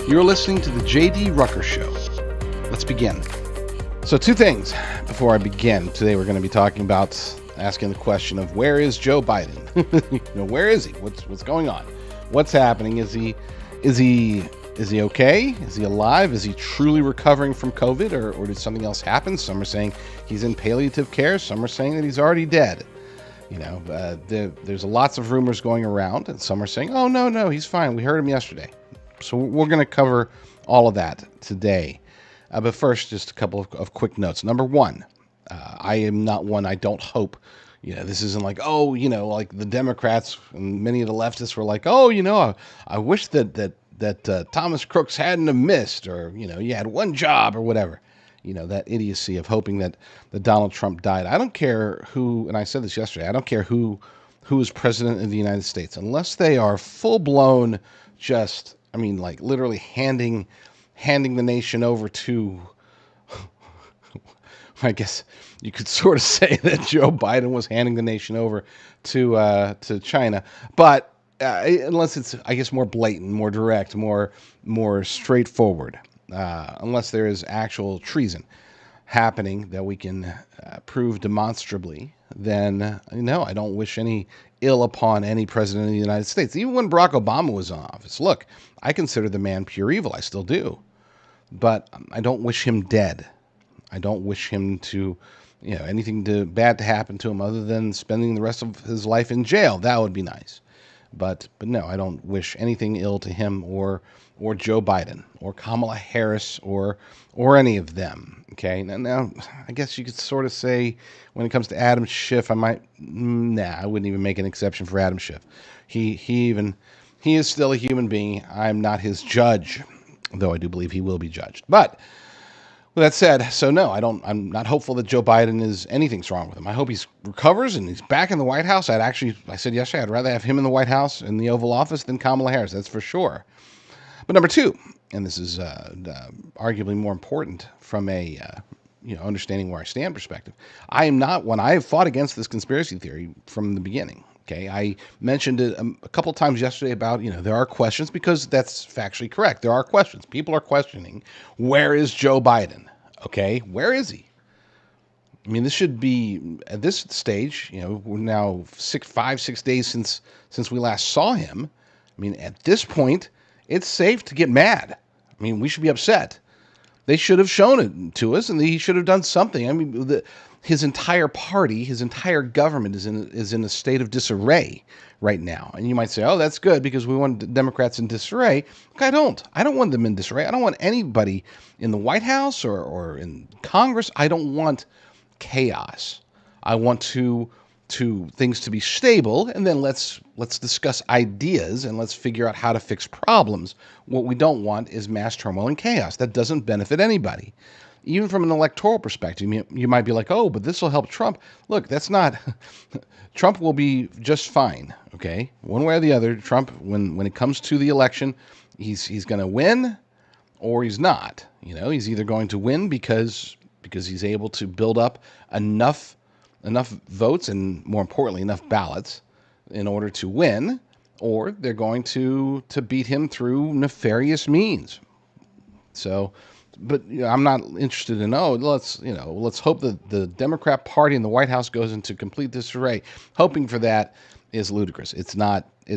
You're listening to the J.D. Rucker Show. Let's begin. So 2 things before I begin. Today we're going to be talking about asking the question of where is Joe Biden? Where is he? What's going on? What's happening? Is he okay? Is he alive? Is he truly recovering from COVID, or did something else happen? Some are saying he's in palliative care. Some are saying that he's already dead. There's lots of rumors going around, and some are saying, oh, no, he's fine. We heard him yesterday. So we're going to cover all of that today. But first, just a couple of quick notes. Number one, I am not one, I don't hope, this isn't like, like the Democrats and many of the leftists were like, I wish that Thomas Crooks hadn't have missed, or, you had one job or whatever. That idiocy of hoping that Donald Trump died. I don't care who, and I said this yesterday, I don't care who is president of the United States, unless they are full-blown literally handing the nation over to, I guess you could sort of say that Joe Biden was handing the nation over to China. But unless it's, I guess, more blatant, more direct, more straightforward, unless there is actual treason happening that we can prove demonstrably, then no, I don't wish any ill upon any president of the United States. Even when Barack Obama was in office, look, I consider the man pure evil. I still do. But I don't wish him dead. I don't wish him to, anything bad to happen to him other than spending the rest of his life in jail. That would be nice. But no, I don't wish anything ill to him or Joe Biden or Kamala Harris or any of them. Okay. Now, I guess you could sort of say when it comes to Adam Schiff, I wouldn't even make an exception for Adam Schiff. He is still a human being. I'm not his judge, though I do believe he will be judged. But with that said, so no, I'm not hopeful that Joe Biden is anything's wrong with him. I hope he recovers and he's back in the White House. I said yesterday, I'd rather have him in the White House in the Oval Office than Kamala Harris. That's for sure. But number 2, and this is arguably more important from a understanding where I stand perspective. I am not one. I have fought against this conspiracy theory from the beginning. Okay, I mentioned it a couple times yesterday about, there are questions, because that's factually correct. There are questions. People are questioning, where is Joe Biden? Okay, where is he? I mean, this should be, at this stage, we're now 6 days since we last saw him. I mean, at this point, it's safe to get mad. I mean, we should be upset. They should have shown it to us, and he should have done something. I mean, his entire party, his entire government is in a state of disarray right now. And you might say, oh, that's good because we want Democrats in disarray. Look, I don't want them in disarray. I don't want anybody in the White House or in Congress. I don't want chaos. I want things to be stable, and then let's discuss ideas and let's figure out how to fix problems. What we don't want is mass turmoil and chaos. That doesn't benefit anybody. Even from an electoral perspective, you might be like, oh, but this will help Trump. Look, that's not, Trump will be just fine, okay? One way or the other, Trump, when it comes to the election, he's going to win or he's not. He's either going to win because he's able to build up enough votes and, more importantly, enough ballots in order to win, or they're going to beat him through nefarious means. So, but I'm not interested in, let's hope that the Democrat Party in the White House goes into complete disarray. Hoping for that is ludicrous. It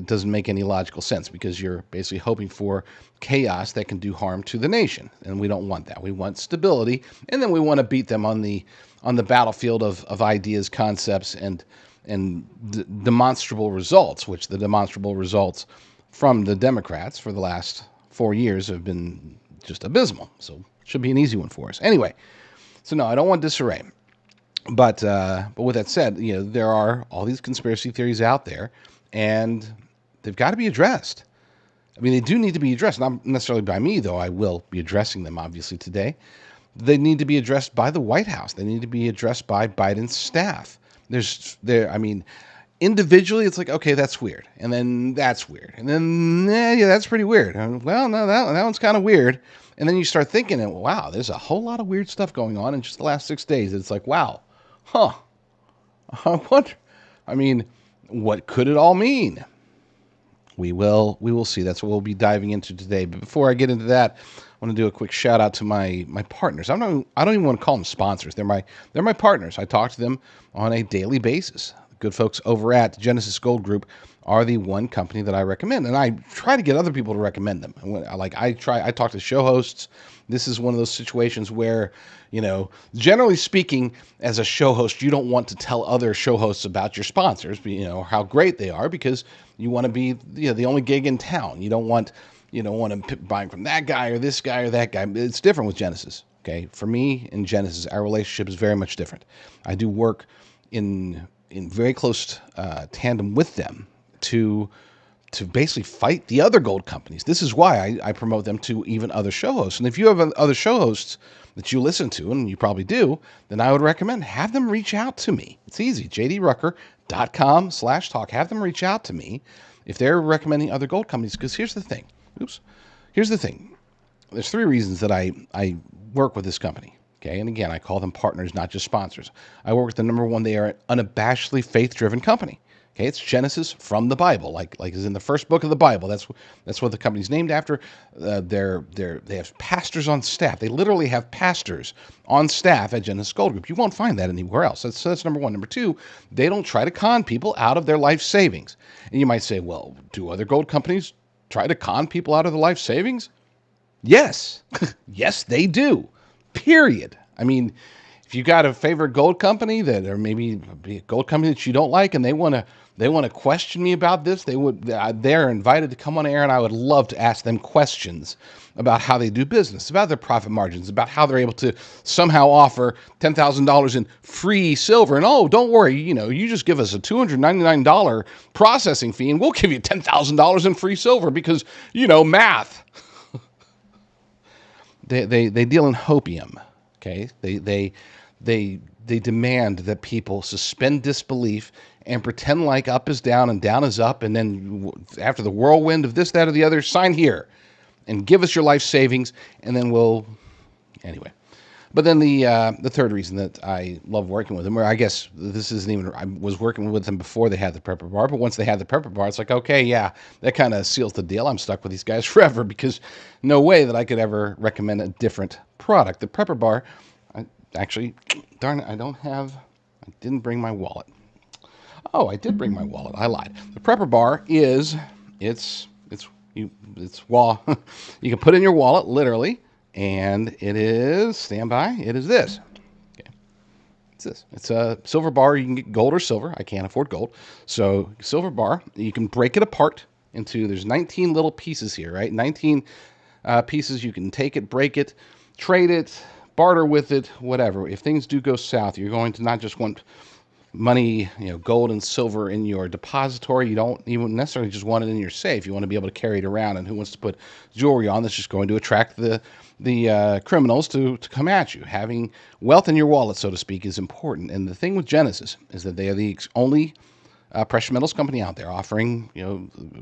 doesn't make any logical sense, because you're basically hoping for chaos that can do harm to the nation. And we don't want that. We want stability, and then we want to beat them on the battlefield of ideas, concepts, and demonstrable results, which the demonstrable results from the Democrats for the last 4 years have been just abysmal. So it should be an easy one for us. Anyway, so no, I don't want disarray. But with that said, there are all these conspiracy theories out there, and they've got to be addressed. I mean, they do need to be addressed, not necessarily by me, though I will be addressing them, obviously, today. They need to be addressed by the White House. They need to be addressed by Biden's staff. Individually, it's like, okay, that's weird. And then that's weird. And then, yeah, that's pretty weird. Well, no, that one's kind of weird. And then you start thinking, wow, there's a whole lot of weird stuff going on in just the last 6 days. It's like, wow, I wonder, what could it all mean? We will see. That's what we'll be diving into today. But before I get into that, I want to do a quick shout out to my partners. I don't even want to call them sponsors. They're my partners. I talk to them on a daily basis. The good folks over at Genesis Gold Group are the one company that I recommend, and I try to get other people to recommend them. I talk to show hosts. This is one of those situations where, generally speaking, as a show host, you don't want to tell other show hosts about your sponsors, how great they are, because you want to be, the only gig in town. You don't want to buy from that guy or this guy or that guy. It's different with Genesis. Okay, for me and Genesis, our relationship is very much different. I do work in very close tandem with them to basically fight the other gold companies. This is why I promote them to even other show hosts. And if you have other show hosts that you listen to, and you probably do, then I would recommend have them reach out to me. It's easy, jdrucker.com/talk. Have them reach out to me if they're recommending other gold companies, because here's the thing. Here's the thing. There's three reasons that I work with this company. Okay, and again, I call them partners, not just sponsors. I work with the number one. They are an unabashedly faith-driven company. Okay, it's Genesis from the Bible, like is in the first book of the Bible. That's what the company's named after. They have pastors on staff. They literally have pastors on staff at Genesis Gold Group. You won't find that anywhere else. That's number one. Number two, they don't try to con people out of their life savings. And you might say, well, do other gold companies try to con people out of their life savings? Yes, yes, they do. Period. I mean, if you got a favorite gold company or maybe a gold company that you don't like, and they want to question me about this, they're invited to come on air, and I would love to ask them questions about how they do business, about their profit margins, about how they're able to somehow offer $10,000 in free silver. And don't worry, you just give us a $299 processing fee, and we'll give you $10,000 in free silver because math. They deal in hopium. Okay, they demand that people suspend disbelief and pretend like up is down and down is up, and then after the whirlwind of this, that, or the other, sign here and give us your life savings, and then anyway. But then the third reason that I love working with them, or I guess this isn't even, I was working with them before they had the Prepper Bar, but once they had the Prepper Bar, it's like, okay, yeah, that kind of seals the deal. I'm stuck with these guys forever, because no way that I could ever recommend a different product. The Prepper Bar, darn it, I didn't bring my wallet. Oh, I did bring my wallet. I lied. The Prepper Bar it's you can put in your wallet, literally. And it is, stand by, it is this. Okay. It's this. It's a silver bar. You can get gold or silver. I can't afford gold. So silver bar, you can break it apart there's 19 little pieces here, right? 19 pieces. You can take it, break it, trade it, barter with it, whatever. If things do go south, you're going to not just want money, gold and silver in your depository. You don't even necessarily just want it in your safe. You want to be able to carry it around. And who wants to put jewelry on that's just going to attract the criminals to come at you? Having wealth in your wallet, so to speak, is important. And the thing with Genesis is that they are the only precious metals company out there offering,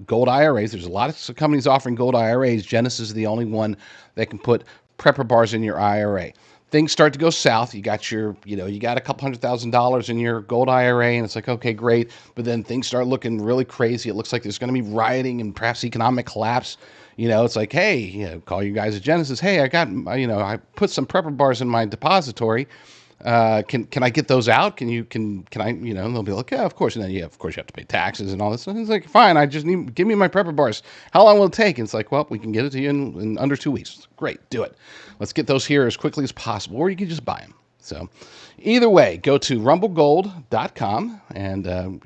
gold IRAs. There's a lot of companies offering gold IRAs. Genesis is the only one that can put prepper bars in your IRA. Things start to go south. You got you got a couple $100,000 in your gold IRA, and it's like, okay, great. But then things start looking really crazy. It looks like there's going to be rioting and perhaps economic collapse. It's like, hey, call you guys at Genesis. Hey, I put some prepper bars in my depository. Can I get those out? Can I, and they'll be like, yeah, of course. And then, of course you have to pay taxes and all this. And it's like, fine, give me my prepper bars. How long will it take? And it's like, well, we can get it to you in under 2 weeks. Great. Do it. Let's get those here as quickly as possible, or you can just buy them. So either way, go to rumblegold.com and,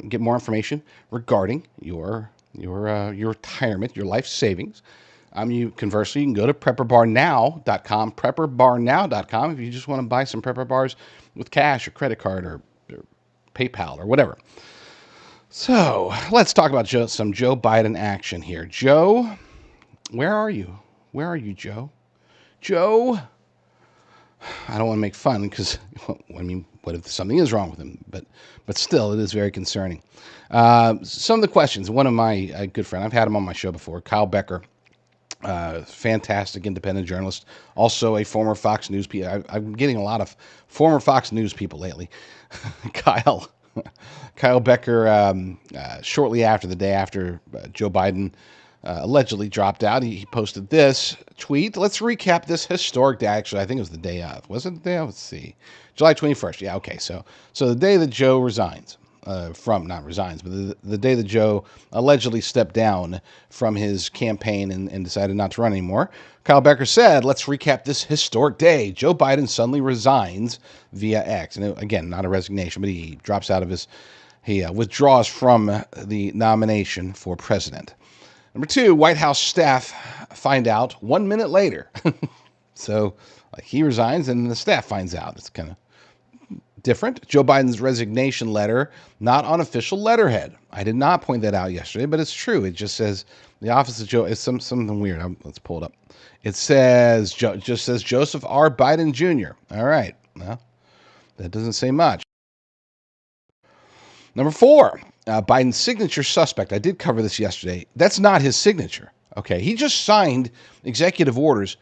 get more information regarding your retirement, your life savings. Conversely, you can go to prepperbarnow.com, prepperbarnow.com, if you just want to buy some prepper bars with cash or credit card or PayPal or whatever. So let's talk about some Joe Biden action here. Joe, where are you? Where are you, Joe? Joe, I don't want to make fun because, what if something is wrong with him? But still, it is very concerning. Some of the questions, one of my good friend, I've had him on my show before, Kyle Becker, fantastic independent journalist, also a former Fox News people. I'm getting a lot of former Fox News people lately. Kyle Kyle Becker, shortly after, the day after Joe Biden allegedly dropped out, he posted this tweet. Let's recap this historic day. Actually, I think it was the day of. Was it the day of? Let's see. July 21st. Yeah, okay. So the day that Joe resigns. Not resigns, but the day that Joe allegedly stepped down from his campaign and decided not to run anymore, Kyle Becker said, let's recap this historic day. Joe Biden suddenly resigns via X. And again, not a resignation, but he drops out of he withdraws from the nomination for president. Number two, White House staff find out 1 minute later. So he resigns and the staff finds out. It's kind of different. Joe Biden's resignation letter, not on official letterhead. I did not point that out yesterday, but it's true. It just says the office of Joe. It's something weird. Let's pull it up. It just says Joseph R. Biden Jr. All right. Well, that doesn't say much. Number four, Biden's signature suspect. I did cover this yesterday. That's not his signature. Okay. He just signed executive orders.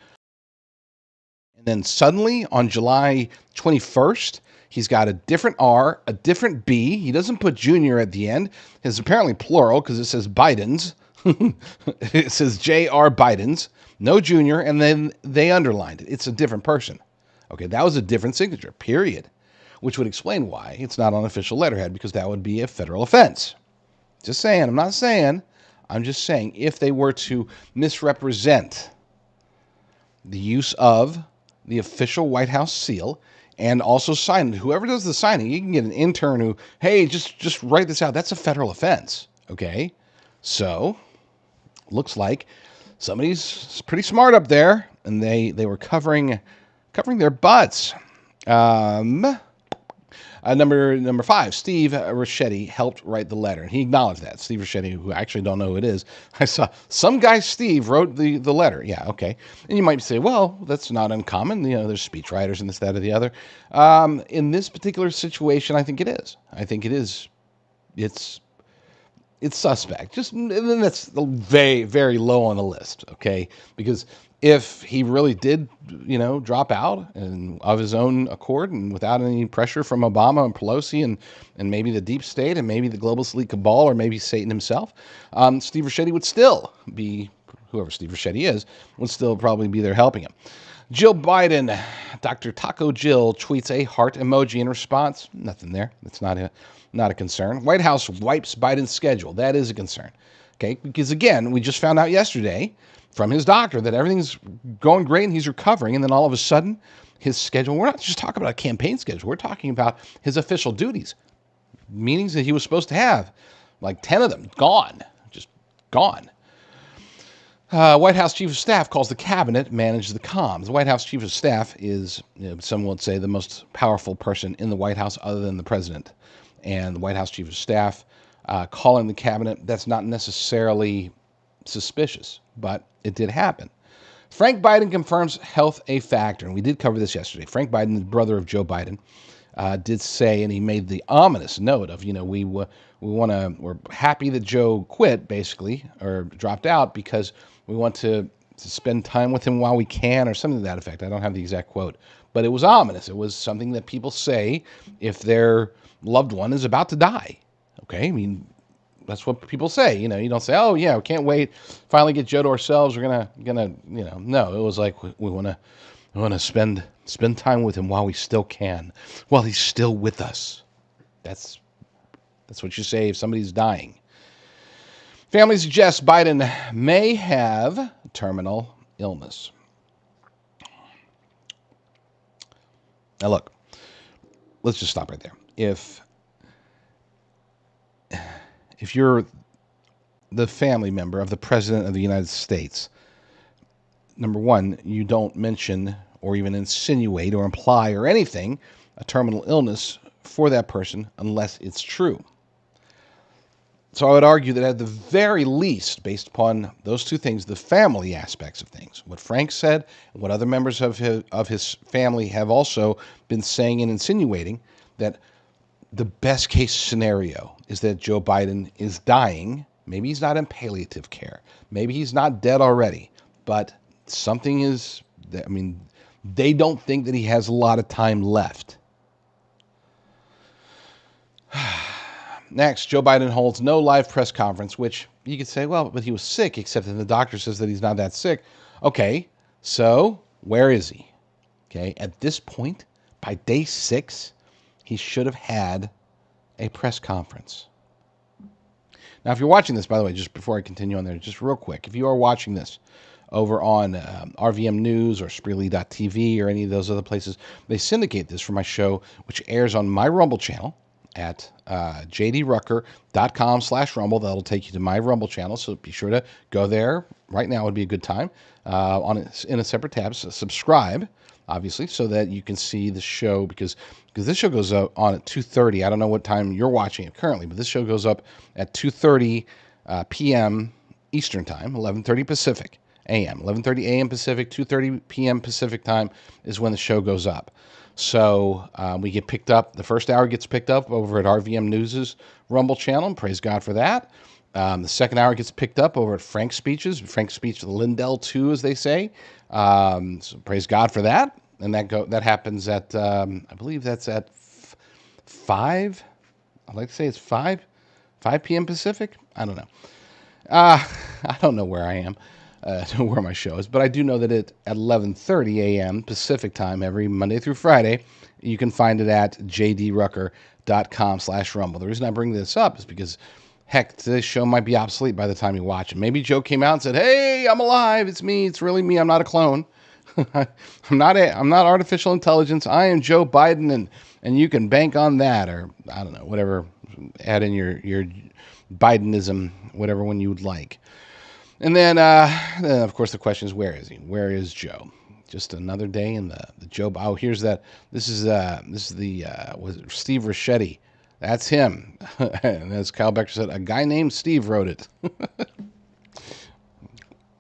And then suddenly on July 21st, he's got a different R, a different B. He doesn't put junior at the end. It's apparently plural because it says Biden's. It says J.R. Biden's, no junior, and then they underlined it. It's a different person. Okay, that was a different signature, period, which would explain why it's not on official letterhead, because that would be a federal offense. Just saying. I'm not saying. I'm just saying if they were to misrepresent the use of the official White House seal and also sign it. Whoever does the signing, you can get an intern who, hey, just write this out. That's a federal offense. Okay? So, looks like somebody's pretty smart up there, and they were covering their butts. Number five, Steve Ricchetti helped write the letter. And he acknowledged that. Steve Ricchetti, who I actually don't know who it is. I saw some guy, Steve, wrote the letter. Yeah, okay. And you might say, well, that's not uncommon. You know, there's speechwriters and this, that, or the other. In this particular situation, I think it is. I think it is. It's suspect. And then that's very, very low on the list, okay? Because if he really did, drop out and of his own accord and without any pressure from Obama and Pelosi and maybe the deep state and maybe the global elite cabal or maybe Satan himself, Steve Ricchetti would still be, whoever Steve Ricchetti is, would still probably be there helping him. Jill Biden, Dr. Taco Jill, tweets a heart emoji in response. Nothing there. That's not a concern. White House wipes Biden's schedule. That is a concern. Okay, because again, we just found out yesterday from his doctor that everything's going great and he's recovering, and then all of a sudden, his schedule, we're not just talking about a campaign schedule, we're talking about his official duties, meetings that he was supposed to have, like 10 of them, gone, just gone. White House Chief of Staff calls the cabinet, manages the comms. The White House Chief of Staff is, some would say, the most powerful person in the White House other than the president. And the White House Chief of Staff calling the cabinet, that's not necessarily suspicious, but it did happen. Frank Biden confirms health a factor, and we did cover this yesterday. Frank Biden, the brother of Joe Biden, did say, and he made the ominous note of, we're happy that Joe quit, basically, or dropped out because we want to spend time with him while we can, or something to that effect. I don't have the exact quote, but it was ominous. It was something that people say if their loved one is about to die. Okay, I mean, that's what people say. You don't say, oh yeah, we can't wait, finally get Joe to ourselves. We're gonna, no. It was like we want to spend time with him while we still can, while he's still with us. That's what you say if somebody's dying. Family suggests Biden may have terminal illness. Now look, let's just stop right there. If you're the family member of the President of the United States, number one, you don't mention or even insinuate or imply or anything a terminal illness for that person unless it's true. So I would argue that at the very least, based upon those two things, the family aspects of things, what Frank said and what other members of his family have also been saying and insinuating, that the best case scenario is that Joe Biden is dying. Maybe he's not in palliative care. Maybe he's not dead already, but something is, they don't think that he has a lot of time left. Next, Joe Biden holds no live press conference, which you could say, well, but he was sick, except that the doctor says that he's not that sick. Okay, so where is he? Okay, at this point, by day 6, he should have had a press conference. Now, if you're watching this, by the way, just before I continue on there, just real quick, if you are watching this over on RVM News or Spreely.tv or any of those other places, they syndicate this for my show, which airs on my Rumble channel at jdrucker.com/Rumble. That'll take you to my Rumble channel, so be sure to go there. Right now would be a good time in a separate tab. So subscribe, obviously, so that you can see the show, because this show goes up on at 2:30. I don't know what time you're watching it currently, but this show goes up at 2:30 p.m. Eastern Time, 11:30 Pacific a.m. 11:30 a.m. Pacific, 2:30 p.m. Pacific Time is when the show goes up. So we get picked up. The first hour gets picked up over at RVM News's Rumble channel. Praise God for that. The second hour gets picked up over at Frank's Speeches. Frank's Speech, Lindell 2, as they say. So praise God for that. And that happens at, I believe that's at 5. I'd like to say it's 5 p.m. Pacific. I don't know. I don't know where I am, where my show is, but I do know that at 11:30 a.m. Pacific time every Monday through Friday, you can find it at jdrucker.com/Rumble. The reason I bring this up is because, heck, this show might be obsolete by the time you watch it. Maybe Joe came out and said, "Hey, I'm alive. It's me. It's really me. I'm not a clone. I'm not artificial intelligence. I am Joe Biden, and you can bank on that," or I don't know, whatever. Add in your Bidenism, whatever one you would like. And then of course, the question is, where is he? Where is Joe? Just another day in the Joe. Oh, here's that. This is the was it Steve Ricchetti. That's him. And as Kyle Becker said, a guy named Steve wrote it.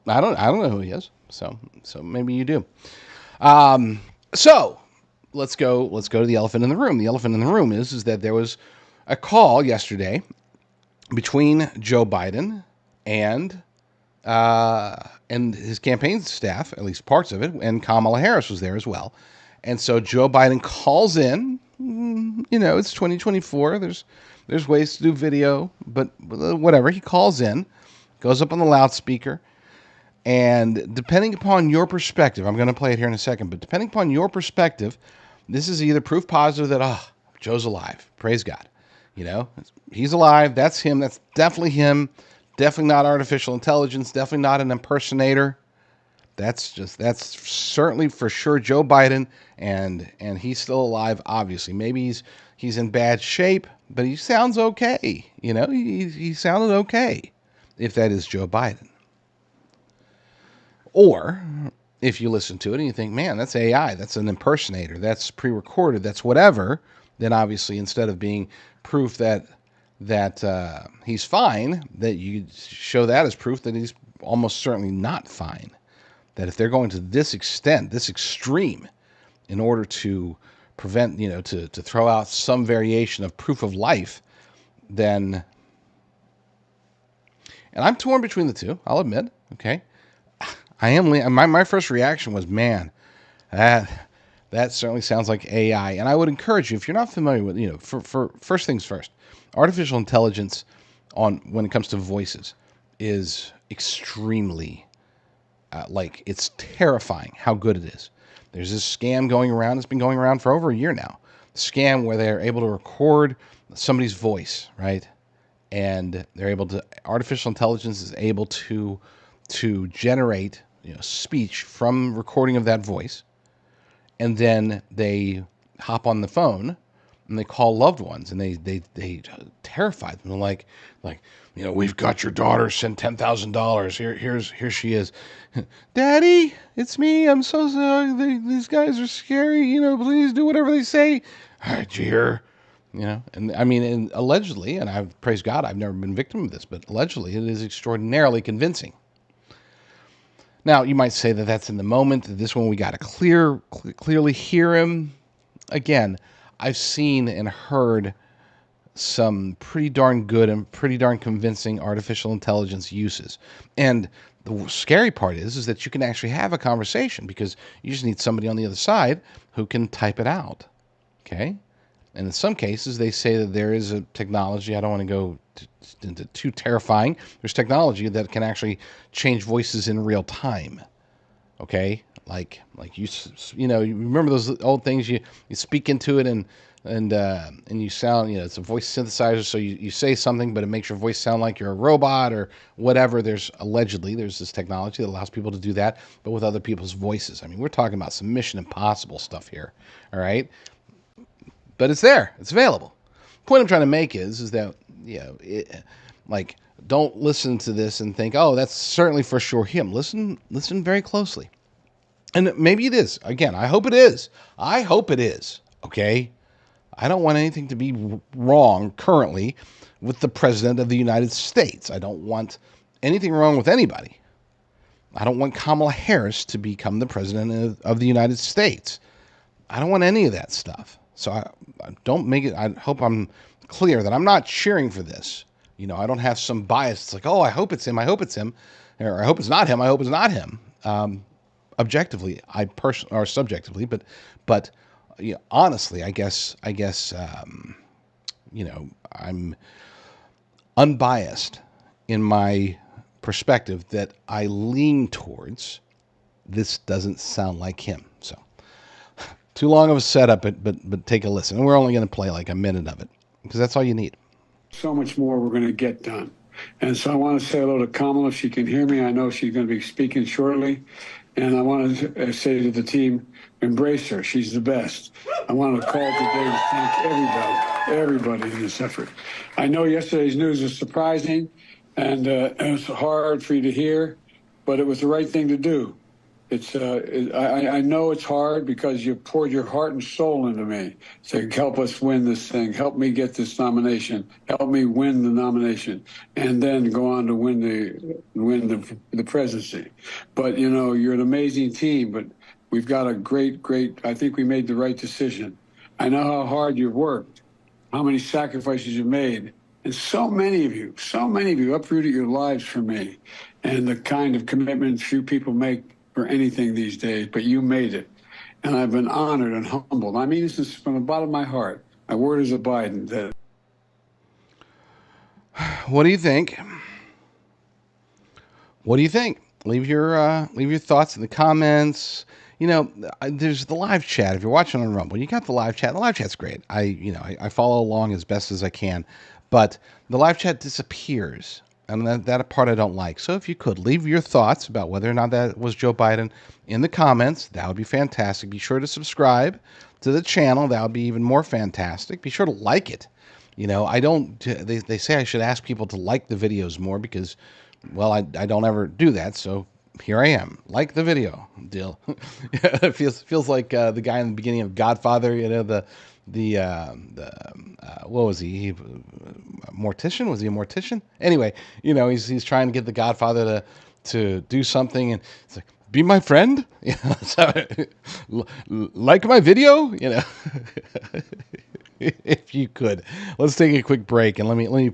I don't know who he is. So maybe you do. So let's go to the elephant in the room. The elephant in the room is that there was a call yesterday between Joe Biden and his campaign staff, at least parts of it, and Kamala Harris was there as well. And so Joe Biden calls in. It's 2024. There's ways to do video, but whatever. He calls in, goes up on the loudspeaker, and depending upon your perspective, I'm going to play it here in a second, but depending upon your perspective, this is either proof positive that, Joe's alive. Praise God. He's alive. That's him. That's definitely him. Definitely not artificial intelligence. Definitely not an impersonator. That's certainly for sure Joe Biden, and he's still alive. Obviously, maybe he's in bad shape, but he sounds okay. He sounded okay. If that is Joe Biden, or if you listen to it and you think, man, that's AI. That's an impersonator. That's pre-recorded. That's whatever. Then obviously, instead of being proof that he's fine, that you show that as proof that he's almost certainly not fine. That if they're going to this extent, this extreme, in order to prevent, to throw out some variation of proof of life, then, and I'm torn between the two, I'll admit, okay? I am, my first reaction was, man, that certainly sounds like AI. And I would encourage you, if you're not familiar with, for first things first, artificial intelligence when it comes to voices is extremely, it's terrifying how good it is. There's this scam going around. It's been going around for over a year now. Scam where they're able to record somebody's voice, right? And artificial intelligence is able to generate, speech from recording of that voice. And then they hop on the phone and they call loved ones, and they terrify them. They're like, we've got your daughter. Send $10,000. Here she is. Daddy, it's me. I'm so sorry. These guys are scary. Please do whatever they say. Did you hear? And I mean, and allegedly, and I praise God, I've never been victim of this, but allegedly, it is extraordinarily convincing. Now, you might say that that's in the moment. This one, we got to clearly hear him. Again, I've seen and heard some pretty darn good and pretty darn convincing artificial intelligence uses. And the scary part is that you can actually have a conversation, because you just need somebody on the other side who can type it out. Okay? And in some cases, they say that there is a technology. I don't want to go into too terrifying. There's technology that can actually change voices in real time. Okay, like you remember those old things, you speak into it, and you sound, it's a voice synthesizer, so you say something, but it makes your voice sound like you're a robot or whatever. There's this technology that allows people to do that, but with other people's voices. I mean, we're talking about some Mission Impossible stuff here. All right, but it's there, it's available. The point I'm trying to make is that, like, don't listen to this and think, oh, that's certainly for sure him. Listen very closely. And maybe it is. Again, I hope it is. I hope it is. Okay? I don't want anything to be wrong currently with the President of the United States. I don't want anything wrong with anybody. I don't want Kamala Harris to become the President of the United States. I don't want any of that stuff. So I don't make it. I hope I'm clear that I'm not cheering for this. I don't have some bias. It's like, oh, I hope it's him. I hope it's him. Or I hope it's not him. I hope it's not him. Objectively, or subjectively, but honestly, I guess I'm unbiased in my perspective that I lean towards. This doesn't sound like him. So too long of a setup, but take a listen. And we're only going to play like a minute of it because that's all you need. So much more we're going to get done. And so I want to say hello to Kamala if she can hear me. I know she's going to be speaking shortly. And I want to say to the team, embrace her. She's the best. I want to call today to thank everybody in this effort. I know yesterday's news was surprising and it was hard for you to hear, but it was the right thing to do. I know it's hard because you poured your heart and soul into me to help us win this thing, help me get this nomination, help me win the nomination, and then go on to win the presidency. But you're an amazing team. But we've got a great. I think we made the right decision. I know how hard you've worked, how many sacrifices you made, and so many of you uprooted your lives for me, and the kind of commitment few people make for anything these days, but you made it. And I've been honored and humbled. I mean this from the bottom of my heart. My word is a Biden. What do you think? What do you think? Leave your thoughts in the comments. There's the live chat. If you're watching on Rumble, you got the live chat. The live chat's great. I follow along as best as I can, but the live chat disappears. And that part I don't like. So if you could leave your thoughts about whether or not that was Joe Biden in the comments, that would be fantastic. Be sure to subscribe to the channel. That would be even more fantastic. Be sure to like it. I don't. They say I should ask people to like the videos more because, well, I don't ever do that. So here I am. Like the video. Deal. It feels like the guy in the beginning of Godfather. What was he? Mortician? Was he a mortician? Anyway, he's trying to get the Godfather to do something, and it's like, be my friend, so, like my video, If you could, let's take a quick break and let me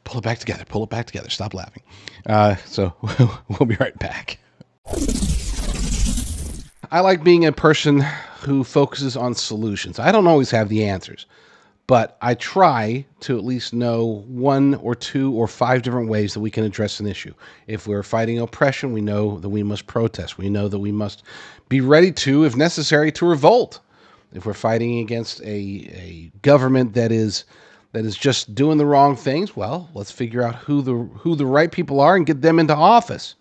pull it back together. Pull it back together. Stop laughing. So we'll be right back. I like being a person who focuses on solutions. I don't always have the answers, but I try to at least know 1 or 2 or 5 different ways that we can address an issue. If we're fighting oppression, we know that we must protest. We know that we must be ready to, if necessary, to revolt. If we're fighting against a government that is just doing the wrong things, well, let's figure out who the right people are and get them into office.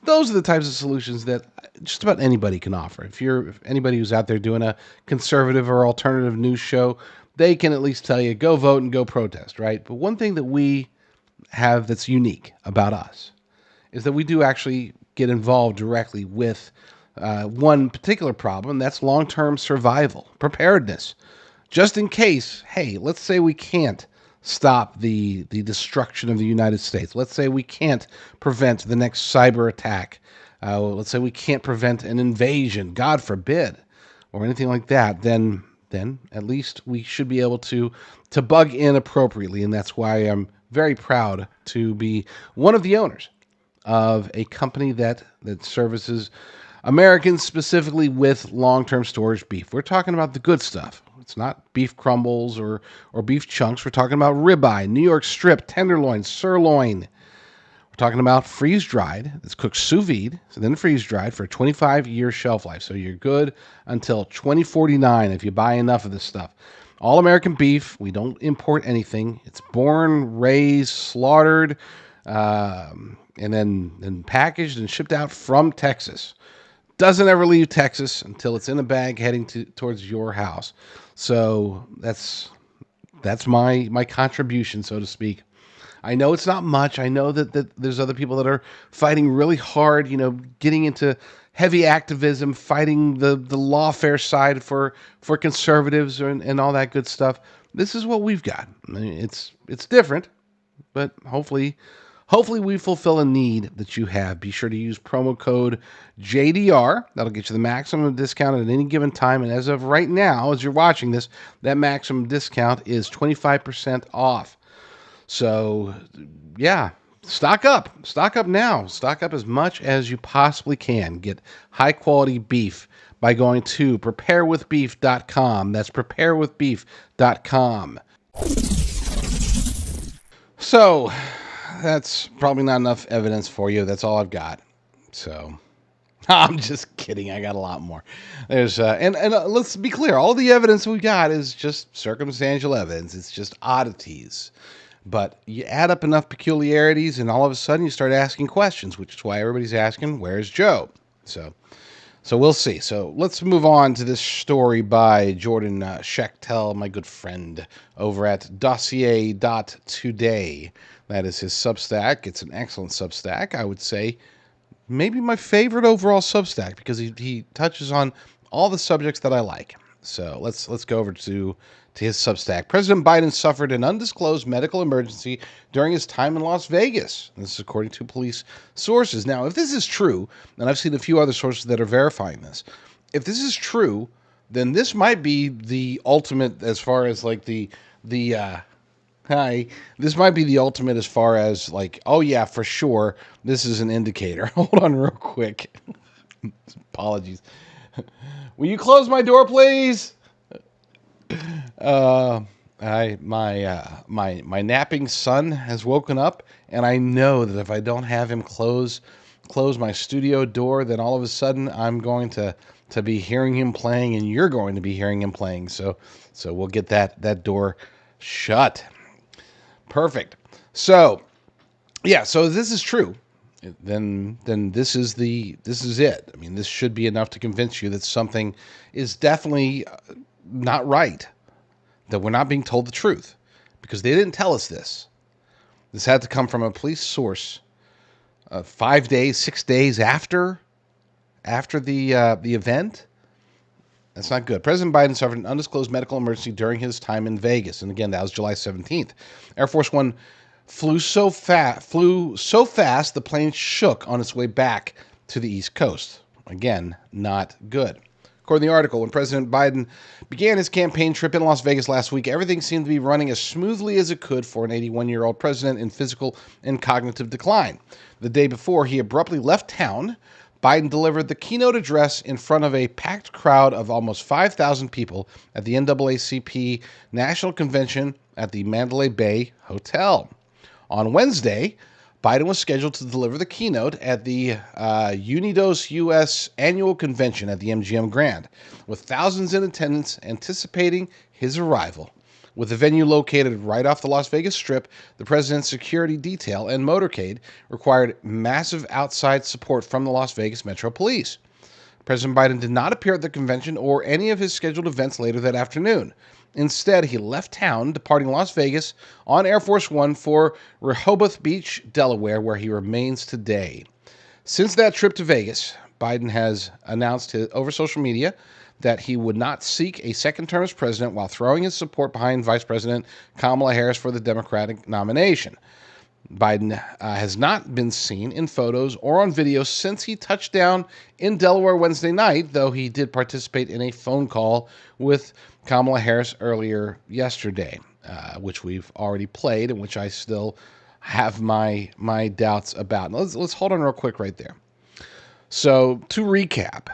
Those are the types of solutions that just about anybody can offer. If anybody who's out there doing a conservative or alternative news show, they can at least tell you, go vote and go protest, right? But one thing that we have that's unique about us is that we do actually get involved directly with one particular problem, and that's long-term survival, preparedness. Just in case, hey, let's say we can't stop the destruction of the United States. Let's say we can't prevent the next cyber attack. Let's say we can't prevent an invasion, God forbid, or anything like that. Then at least we should be able to bug in appropriately, and that's why I'm very proud to be one of the owners of a company that services Americans specifically with long-term storage beef. We're talking about the good stuff. We're It's not beef crumbles or beef chunks. We're talking about ribeye, New York strip, tenderloin, sirloin. We're talking about freeze dried. It's cooked sous vide, so then freeze dried for a 25-year shelf life. So you're good until 2049 if you buy enough of this stuff. All American beef. We don't import anything. It's born, raised, slaughtered, and then packaged and shipped out from Texas. Doesn't ever leave Texas until it's in a bag heading towards your house. So that's my contribution, so to speak. I know it's not much. I know that there's other people that are fighting really hard, getting into heavy activism, fighting the lawfare side for conservatives and all that good stuff. This is what we've got. I mean, it's different, but hopefully we fulfill a need that you have. Be sure to use promo code JDR. That'll get you the maximum discount at any given time. And as of right now, as you're watching this, that maximum discount is 25% off. So, yeah, stock up. Stock up now. Stock up as much as you possibly can. Get high-quality beef by going to preparewithbeef.com. That's preparewithbeef.com. So, that's probably not enough evidence for you. That's all I've got. So, I'm just kidding. I got a lot more. There's and let's be clear. All the evidence we got is just circumstantial evidence. It's just oddities. But you add up enough peculiarities, and all of a sudden you start asking questions, which is why everybody's asking, "Where's Joe?" So we'll see. So let's move on to this story by Jordan Schachtel, my good friend, over at Dossier.today. That is his Substack. It's an excellent Substack. I would say maybe my favorite overall Substack because he touches on all the subjects that I like. So let's go over to his Substack. President Biden suffered an undisclosed medical emergency during his time in Las Vegas. This is according to police sources. Now, if this is true, and I've seen a few other sources that are verifying this, if this is true, then this might be the ultimate as far as like this might be the ultimate as far as like, oh yeah, for sure, this is an indicator. Hold on real quick. Apologies. Will you close my door, please? My napping son has woken up, and I know that if I don't have him close my studio door, then all of a sudden I'm going to be hearing him playing, and you're going to be hearing him playing. So we'll get that door shut. Perfect. So yeah, so if this is true, then this is it. I mean, this should be enough to convince you that something is definitely not right, that we're not being told the truth, because they didn't tell us this. This had to come from a police source 5 days, 6 days after the event. That's not good. President Biden suffered an undisclosed medical emergency during his time in Vegas, and again, that was July 17th. Air Force One flew so fast the plane shook on its way back to the East Coast. Again, not good. According to the article, when President Biden began his campaign trip in Las Vegas last week, everything seemed to be running as smoothly as it could for an 81-year-old president in physical and cognitive decline. The day before he abruptly left town, Biden delivered the keynote address in front of a packed crowd of almost 5,000 people at the NAACP National Convention at the Mandalay Bay Hotel. On Wednesday, Biden was scheduled to deliver the keynote at the Unidos U.S. Annual Convention at the MGM Grand, with thousands in attendance anticipating his arrival. With the venue located right off the Las Vegas Strip, the president's security detail and motorcade required massive outside support from the Las Vegas Metro Police. President Biden did not appear at the convention or any of his scheduled events later that afternoon. Instead, he left town, departing Las Vegas on Air Force One for Rehoboth Beach, Delaware, where he remains today. Since that trip to Vegas, Biden has announced over social media that he would not seek a second term as president while throwing his support behind Vice President Kamala Harris for the Democratic nomination. Biden has not been seen in photos or on video since he touched down in Delaware Wednesday night, though he did participate in a phone call with Kamala Harris earlier yesterday, which we've already played and which I still have my doubts about. Let's hold on real quick right there. So to recap,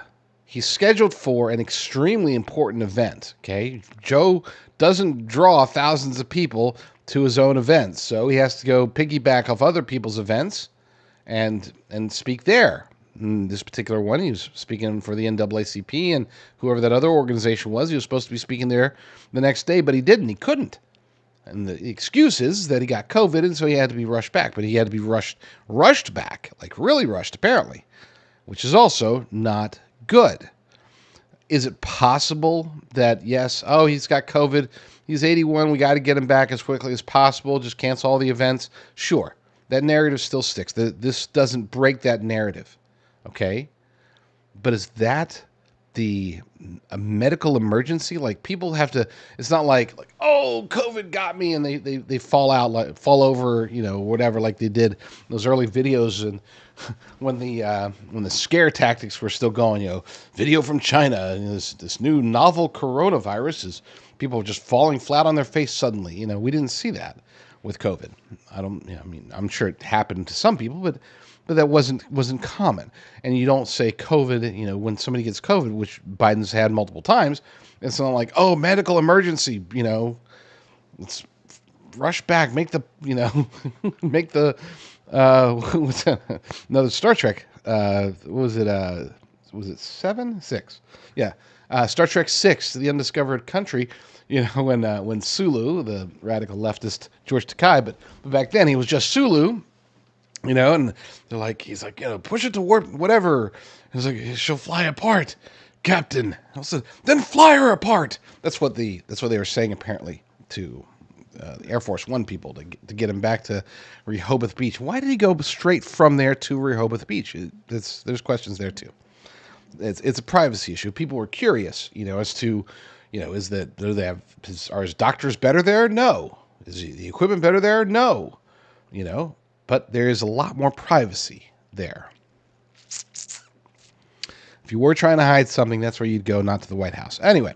He's scheduled for an extremely important event. Okay, Joe doesn't draw thousands of people to his own events, so he has to go piggyback off other people's events and speak there. In this particular one, he was speaking for the NAACP and whoever that other organization was. He was supposed to be speaking there the next day, but he didn't. He couldn't. And the excuse is that he got COVID, and so he had to be rushed back. But he had to be rushed back, like really rushed, apparently, which is also not good. Is it possible that, yes, oh, he's got COVID, he's 81, we got to get him back as quickly as possible, just cancel all the events? Sure, that narrative still sticks. This doesn't break that narrative, okay? But is that a medical emergency? Like, people have to, it's not like oh, COVID got me, and they fall out, like fall over, whatever, like they did those early videos and when the scare tactics were still going, video from China, and this new novel coronavirus is people just falling flat on their face suddenly. We didn't see that with COVID. I'm sure it happened to some people, but that wasn't common. And you don't say COVID, when somebody gets COVID, which Biden's had multiple times, it's not like, oh, medical emergency, let's rush back, make the, make the, what's that? Another Star Trek, what was it? Was it 7? 6? Yeah. Star Trek 6, The Undiscovered Country, when Sulu, the radical leftist George Takei, but back then he was just Sulu, and they're like, he's like, push it to warp, whatever. He's like, she'll fly apart, Captain. I said, then fly her apart. That's what they were saying apparently to the Air Force One people to get him back to Rehoboth Beach. Why did he go straight from there to Rehoboth Beach? There's questions there too. It's a privacy issue. People were curious, as to, is that are his doctors better there? No. Is the equipment better there? No. But there is a lot more privacy there. If you were trying to hide something, that's where you'd go, not to the White House. Anyway,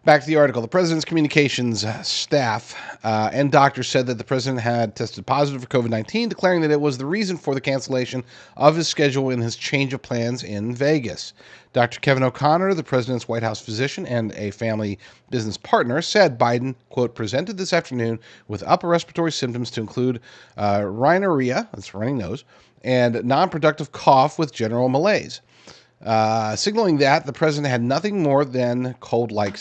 back to the article. The president's communications staff and doctors said that the president had tested positive for COVID-19, declaring that it was the reason for the cancellation of his schedule and his change of plans in Vegas. Dr. Kevin O'Connor, the president's White House physician and a family business partner, said Biden, quote, presented this afternoon with upper respiratory symptoms to include rhinorrhea, that's runny nose, and non-productive cough with general malaise. Signaling that the president had nothing more than cold-like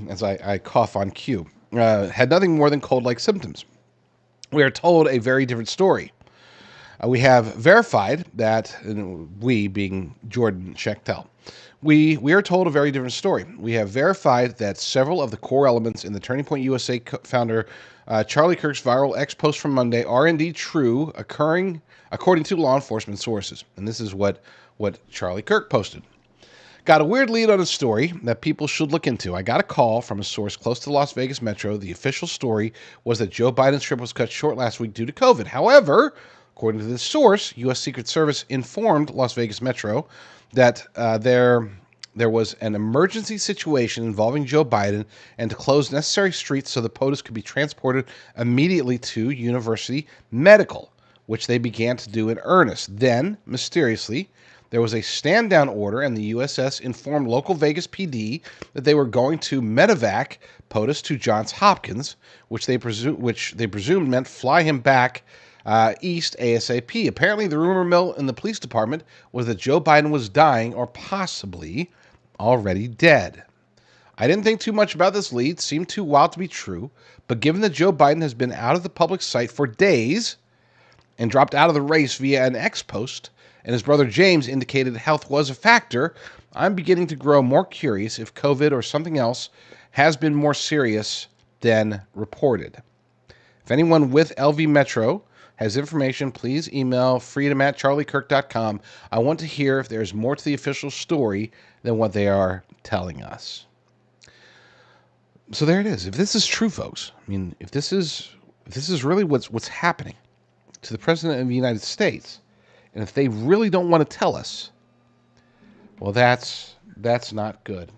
as I cough on cue, had nothing more than cold-like symptoms. We are told a very different story. We have verified that, we being Jordan Schechtel, we are told a very different story. We have verified that several of the core elements in the Turning Point USA founder Charlie Kirk's viral X post from Monday are indeed true, occurring according to law enforcement sources. And this is what Charlie Kirk posted. Got a weird lead on a story that people should look into. I got a call from a source close to Las Vegas Metro. The official story was that Joe Biden's trip was cut short last week due to COVID. However, according to this source, U.S. Secret Service informed Las Vegas Metro that there was an emergency situation involving Joe Biden and to close necessary streets so the POTUS could be transported immediately to University Medical, which they began to do in earnest. Then, mysteriously, there was a stand-down order, and the USS informed local Vegas PD that they were going to medevac POTUS to Johns Hopkins, which they presumed meant fly him back east ASAP. Apparently, the rumor mill in the police department was that Joe Biden was dying or possibly already dead. I didn't think too much about this lead. Seemed too wild to be true. But given that Joe Biden has been out of the public sight for days and dropped out of the race via an X post, and his brother James indicated health was a factor, I'm beginning to grow more curious if COVID or something else has been more serious than reported. If anyone with LV Metro has information, please email freedom@charliekirk.com. I want to hear if there's more to the official story than what they are telling us. So there it is. If this is true, folks, if this is really what's happening to the President of the United States, and if they really don't want to tell us, well, that's not good.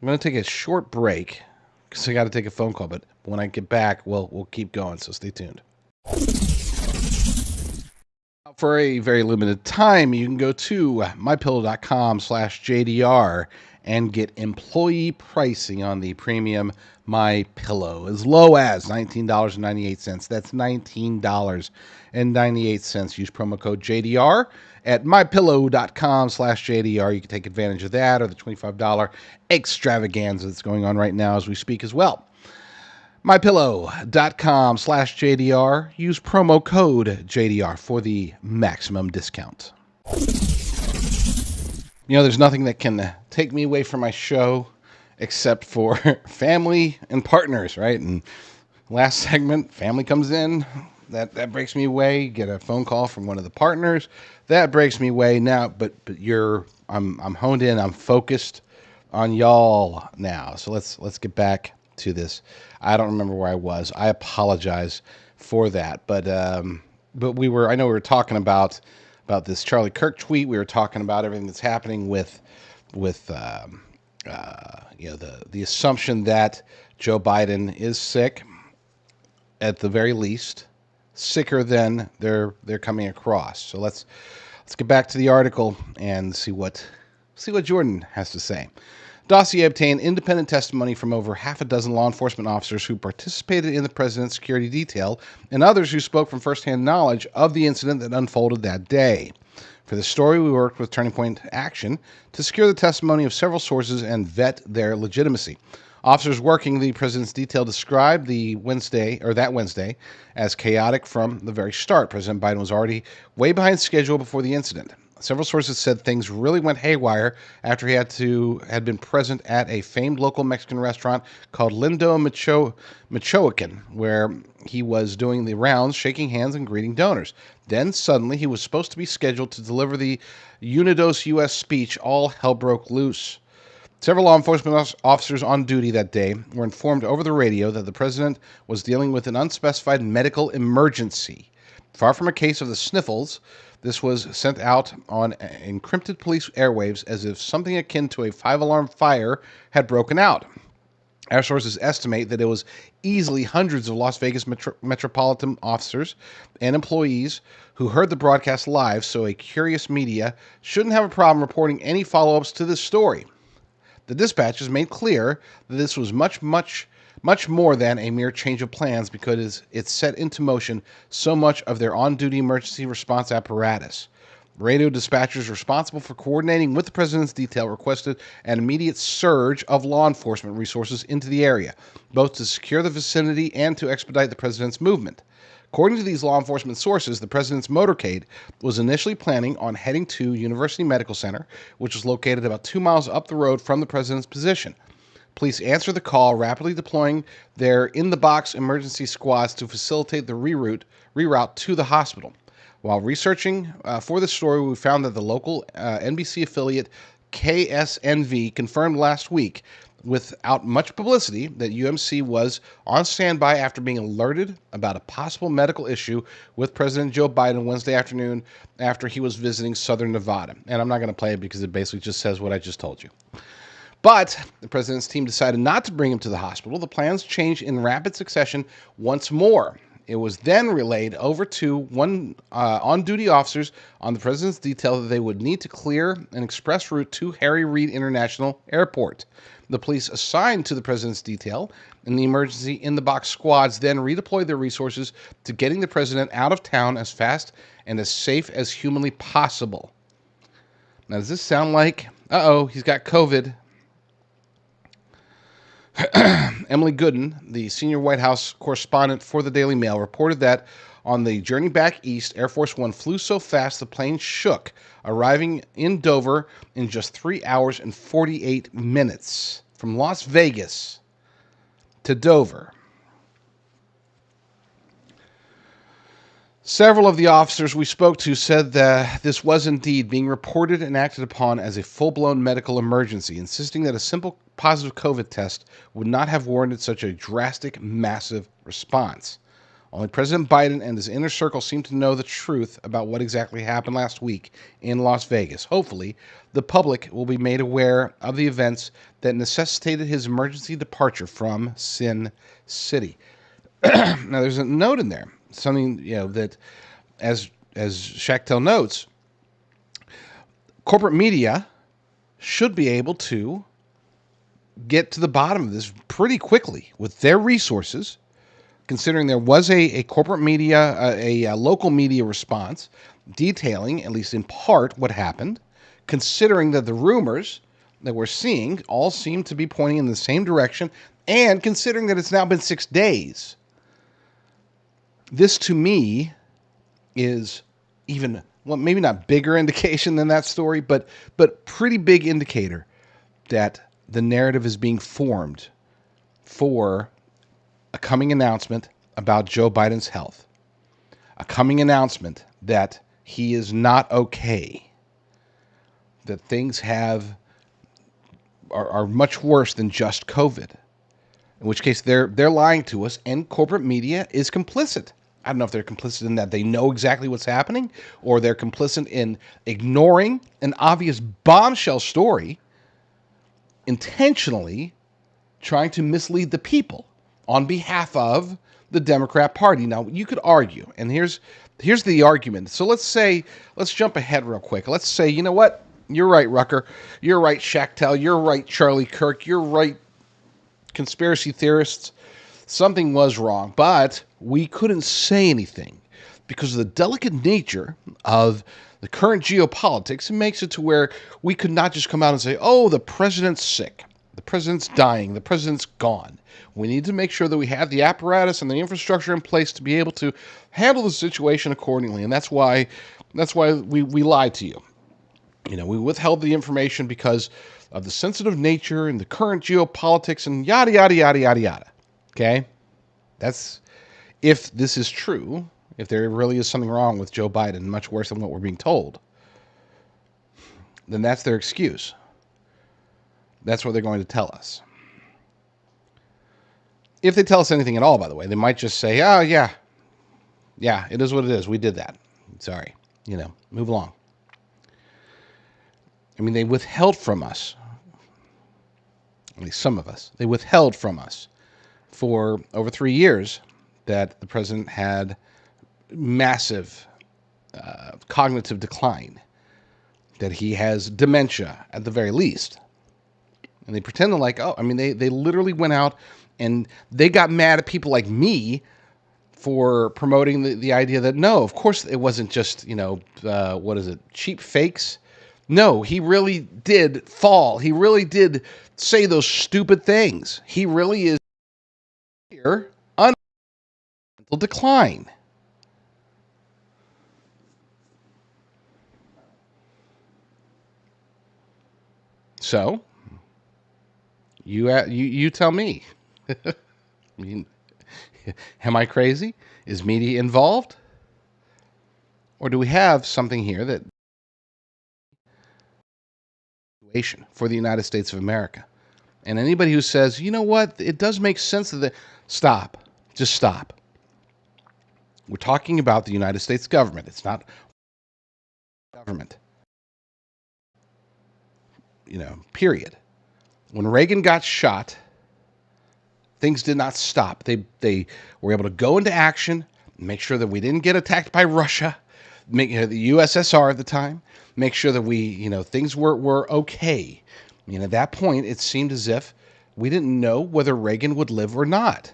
I'm going to take a short break because I got to take a phone call, but when I get back, we'll keep going, so stay tuned. For a very limited time, you can go to mypillow.com/JDR and get employee pricing on the premium My Pillow as low as $19.98. That's $19.98. Use promo code JDR at mypillow.com/JDR. You can take advantage of that or the $25 extravaganza that's going on right now as we speak as well. MyPillow.com/JDR. Use promo code JDR for the maximum discount. There's nothing that can take me away from my show except for family and partners, right? And last segment, family comes in. That breaks me away. Get a phone call from one of the partners. That breaks me away now. But I'm honed in. I'm focused on y'all now. So let's get back to this. I don't remember where I was. I apologize for that. But I know we were talking about this Charlie Kirk tweet. We were talking about everything that's happening with the assumption that Joe Biden is sick, at the very least, sicker than they're coming across. So let's get back to the article and see what Jordan has to say. Dossier obtained independent testimony from over half a dozen law enforcement officers who participated in the president's security detail and others who spoke from firsthand knowledge of the incident that unfolded that day. For the story, we worked with Turning Point Action to secure the testimony of several sources and vet their legitimacy. Officers working the president's detail described that Wednesday as chaotic from the very start. President Biden was already way behind schedule before the incident. Several sources said things really went haywire after he had been present at a famed local Mexican restaurant called Lindo Michoacan, where he was doing the rounds, shaking hands and greeting donors. Then suddenly he was supposed to be scheduled to deliver the Unidos U.S. speech. All hell broke loose. Several law enforcement officers on duty that day were informed over the radio that the president was dealing with an unspecified medical emergency. Far from a case of the sniffles, this was sent out on encrypted police airwaves as if something akin to a 5-alarm fire had broken out. Our sources estimate that it was easily hundreds of Las Vegas metropolitan officers and employees who heard the broadcast live, so a curious media shouldn't have a problem reporting any follow-ups to this story. The dispatchers made clear that this was much more than a mere change of plans because it set into motion so much of their on-duty emergency response apparatus. Radio dispatchers responsible for coordinating with the president's detail requested an immediate surge of law enforcement resources into the area, both to secure the vicinity and to expedite the president's movement. According to these law enforcement sources, the president's motorcade was initially planning on heading to University Medical Center, which was located about 2 miles up the road from the president's position. Police answered the call, rapidly deploying their in-the-box emergency squads to facilitate the reroute to the hospital. While researching for this story, we found that the local NBC affiliate KSNV confirmed last week, without much publicity, that UMC was on standby after being alerted about a possible medical issue with President Joe Biden Wednesday afternoon after he was visiting Southern Nevada. And I'm not going to play it because it basically just says what I just told you. But the president's team decided not to bring him to the hospital. The plans changed in rapid succession once more. It was then relayed over to one on-duty officers on the president's detail that they would need to clear an express route to Harry Reid International Airport. The police assigned to the president's detail and the emergency in-the-box squads then redeployed their resources to getting the president out of town as fast and as safe as humanly possible. Now, does this sound like, he's got COVID? Emily Gooden, the senior White House correspondent for the Daily Mail, reported that on the journey back east, Air Force One flew so fast the plane shook, arriving in Dover in just 3 hours and 48 minutes. From Las Vegas to Dover. Several of the officers we spoke to said that this was indeed being reported and acted upon as a full-blown medical emergency, insisting that a simple positive COVID test would not have warranted such a drastic, massive response. Only President Biden and his inner circle seem to know the truth about what exactly happened last week in Las Vegas. Hopefully, the public will be made aware of the events that necessitated his emergency departure from Sin City. Now, there's a note in there. Something, that as as Schachtel notes, corporate media should be able to get to the bottom of this pretty quickly with their resources, considering there was a corporate media, a local media response detailing, at least in part, what happened, considering that the rumors that we're seeing all seem to be pointing in the same direction, and considering that it's now been 6 days. This, to me, is even, well, maybe not bigger indication than that story, but pretty big indicator that the narrative is being formed for a coming announcement about Joe Biden's health, a coming announcement that he is not okay, that things are much worse than just COVID. In which case they're lying to us, and corporate media is complicit. I don't know if they're complicit in that they know exactly what's happening, or they're complicit in ignoring an obvious bombshell story, intentionally trying to mislead the people on behalf of the Democrat Party. Now, you could argue, and here's the argument. So let's jump ahead real quick. Let's say, you know what? You're right, Rucker. You're right, Schachtel. You're right, Charlie Kirk. You're right, conspiracy theorists. Something was wrong, but we couldn't say anything because of the delicate nature of the current geopolitics. It makes it to where we could not just come out and say, oh, the president's sick, the president's dying, the president's gone. We need to make sure that we have the apparatus and the infrastructure in place to be able to handle the situation accordingly. And that's why we lied to you. You know, we withheld the information because of the sensitive nature and the current geopolitics and yada, yada, yada, yada, yada. Okay? That's, if this is true, if there really is something wrong with Joe Biden, much worse than what we're being told, then that's their excuse. That's what they're going to tell us. If they tell us anything at all, by the way, they might just say, oh, yeah, it is what it is. We did that. Sorry. You know, move along. I mean, they withheld from us, at least some of us, they withheld from us for over 3 years that the president had massive cognitive decline, that he has dementia at the very least. And they pretended like, oh, I mean, they literally went out and they got mad at people like me for promoting the idea that, no, of course it wasn't just, cheap fakes. No, he really did fall. He really did say those stupid things. He really is here on mental decline. So, you tell me. I mean, am I crazy? Is media involved? Or do we have something here that for the United States of America? And anybody who says, you know what, it does make sense that stop. Just stop. We're talking about the United States government. It's not government. Period. When Reagan got shot, things did not stop. They were able to go into action, make sure that we didn't get attacked by Russia, the USSR at the time, make sure that things were okay. At that point, it seemed as if we didn't know whether Reagan would live or not.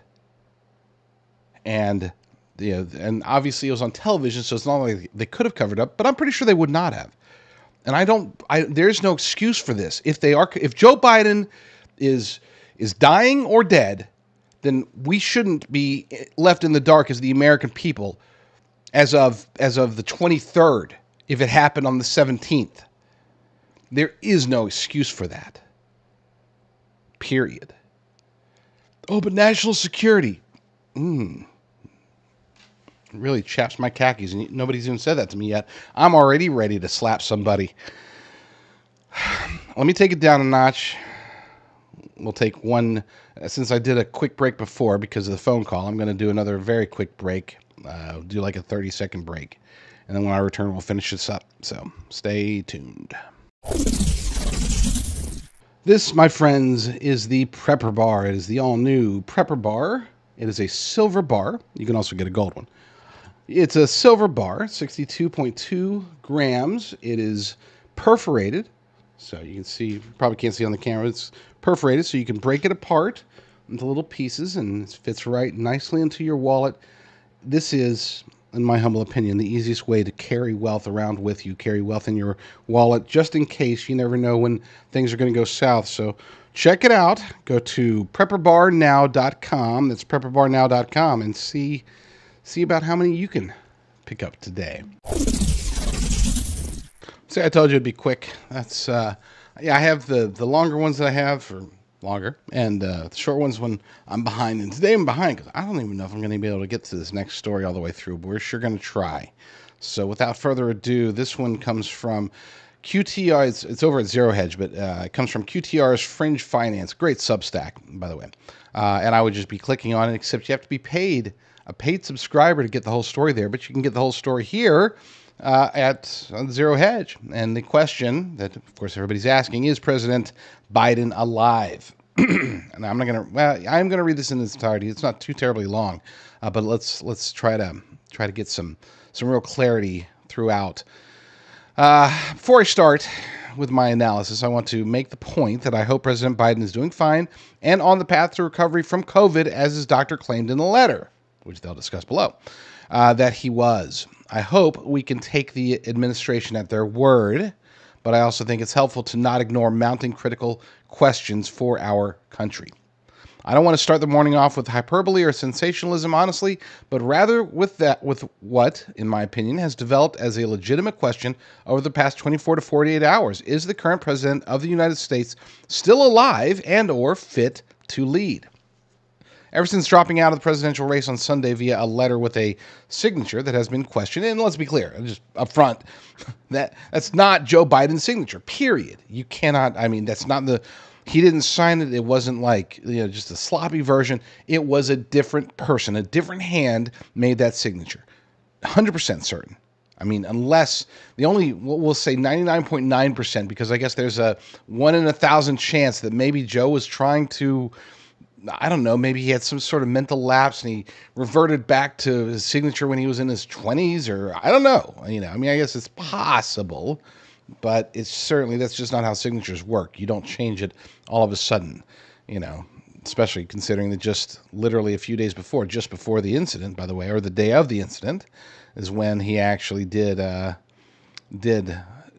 And and obviously it was on television, so it's not like they could have covered up, but I'm pretty sure they would not have. And there's no excuse for this. If Joe Biden is dying or dead, then we shouldn't be left in the dark as the American people as of the 23rd if it happened on the 17th. There is no excuse for that. Period. Oh, but national security. Really chaps my khakis, and nobody's even said that to me yet. I'm already ready to slap somebody. Let me take it down a notch. We'll take one, since I did a quick break before because of the phone call, I'm going to do another very quick break. Do like a 30-second break. And then when I return, we'll finish this up. So stay tuned. This, my friends, is the Prepper Bar. It is the all-new Prepper Bar. It is a silver bar. You can also get a gold one. It's a silver bar, 62.2 grams. It is perforated, so you can see, you probably can't see on the camera, it's perforated, so you can break it apart into little pieces, and it fits right nicely into your wallet. This is, in my humble opinion, the easiest way to carry wealth around with you, carry wealth in your wallet, just in case. You never know when things are going to go south. So check it out. Go to prepperbarnow.com. That's prepperbarnow.com, and see about how many you can pick up today. See, I told you it'd be quick. That's yeah. I have the longer ones that I have for longer, and the short ones when I'm behind. And today I'm behind because I don't even know if I'm going to be able to get to this next story all the way through. But we're sure going to try. So without further ado, this one comes from QTR. It's over at Zero Hedge, but it comes from QTR's Fringe Finance. Great Substack, by the way. And I would just be clicking on it, except you have to be a paid subscriber to get the whole story there. But you can get the whole story here at Zero Hedge. And the question that, of course, everybody's asking is President Biden alive? And I'm not gonna. Well, I'm gonna read this in its entirety. It's not too terribly long, but let's try to get some real clarity throughout. Before I start with my analysis, I want to make the point that I hope President Biden is doing fine and on the path to recovery from COVID, as his doctor claimed in the letter, which they'll discuss below, that he was. I hope we can take the administration at their word, but I also think it's helpful to not ignore mounting critical questions for our country. I don't want to start the morning off with hyperbole or sensationalism, honestly, but rather with what, in my opinion, has developed as a legitimate question over the past 24 to 48 hours. Is the current president of the United States still alive and or fit to lead? Ever since dropping out of the presidential race on Sunday via a letter with a signature that has been questioned, and let's be clear, just up front, that's not Joe Biden's signature, period. You cannot, that's not he didn't sign it. It wasn't like, just a sloppy version. It was a different person, a different hand made that signature. 100% certain. Unless we'll say 99.9%, because I guess there's a 1 in 1,000 chance that maybe Joe was trying to, I don't know, maybe he had some sort of mental lapse and he reverted back to his signature when he was in his 20s, or I don't know. I guess it's possible, but it's certainly, that's just not how signatures work. You don't change it all of a sudden, especially considering that just literally a few days before, just before the incident, by the way, or the day of the incident, is when he actually did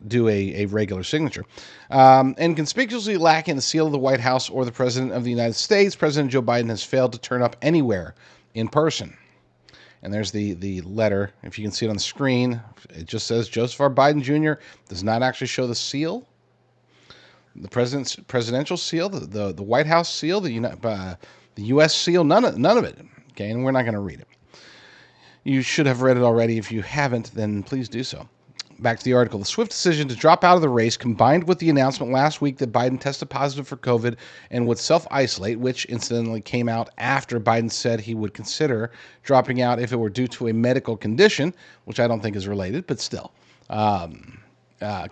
do a regular signature. And conspicuously lacking the seal of the White House or the President of the United States, President Joe Biden has failed to turn up anywhere in person. And there's the letter. If you can see it on the screen, it just says Joseph R. Biden Jr. Does not actually show the seal. The president's presidential seal, the White House seal, the U.S. seal, none of it. Okay, and we're not going to read it. You should have read it already. If you haven't, then please do so. Back to the article. The swift decision to drop out of the race, combined with the announcement last week that Biden tested positive for COVID and would self-isolate, which incidentally came out after Biden said he would consider dropping out if it were due to a medical condition, which I don't think is related, but still.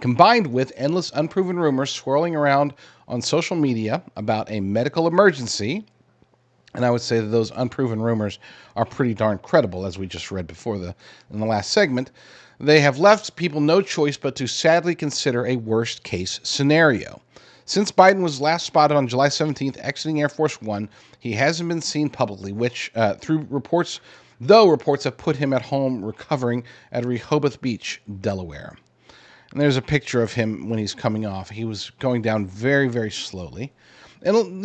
Combined with endless unproven rumors swirling around on social media about a medical emergency, and I would say that those unproven rumors are pretty darn credible, as we just read before in the last segment. They have left people no choice but to sadly consider a worst-case scenario. Since Biden was last spotted on July 17th exiting Air Force One, he hasn't been seen publicly, which, though reports have put him at home recovering at Rehoboth Beach, Delaware. And there's a picture of him when he's coming off. He was going down very, very slowly. And,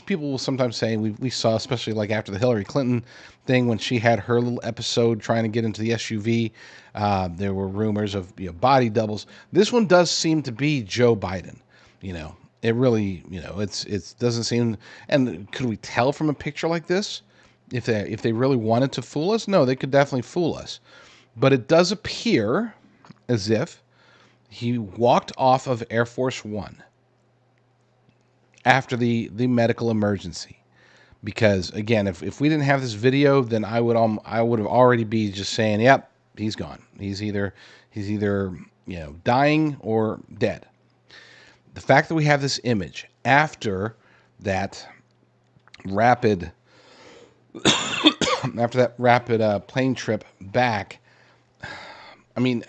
people will sometimes say, we saw, especially like after the Hillary Clinton thing, when she had her little episode trying to get into the SUV, there were rumors of body doubles. This one does seem to be Joe Biden. It really, it doesn't seem. And could we tell from a picture like this if they really wanted to fool us? No, they could definitely fool us. But it does appear as if he walked off of Air Force One after the medical emergency. Because again, if we didn't have this video, then I would have already be just saying, yep, he's gone. He's either dying or dead. The fact that we have this image after that rapid after that rapid plane trip back. I mean,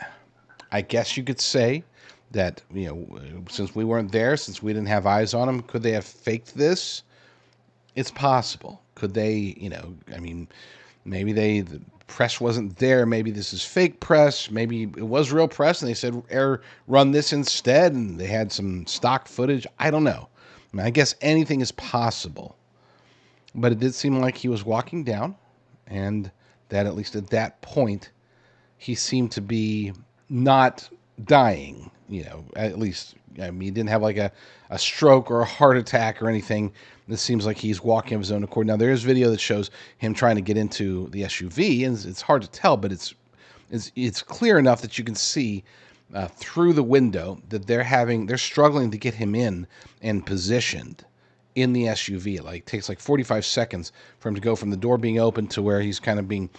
I guess you could say that, since we weren't there, since we didn't have eyes on him, could they have faked this? It's possible. Could they, I mean, maybe the press wasn't there. Maybe this is fake press. Maybe it was real press and they said, run this instead, and they had some stock footage. I don't know. I mean, I guess anything is possible. But it did seem like he was walking down, and that at least at that point, he seemed to be not dying. At least, I mean, he didn't have like a stroke or a heart attack or anything. This seems like he's walking of his own accord. Now, there is video that shows him trying to get into the SUV, and it's hard to tell, but it's clear enough that you can see through the window that they're struggling to get him in and positioned in the SUV. It takes like 45 seconds for him to go from the door being open to where he's kind of being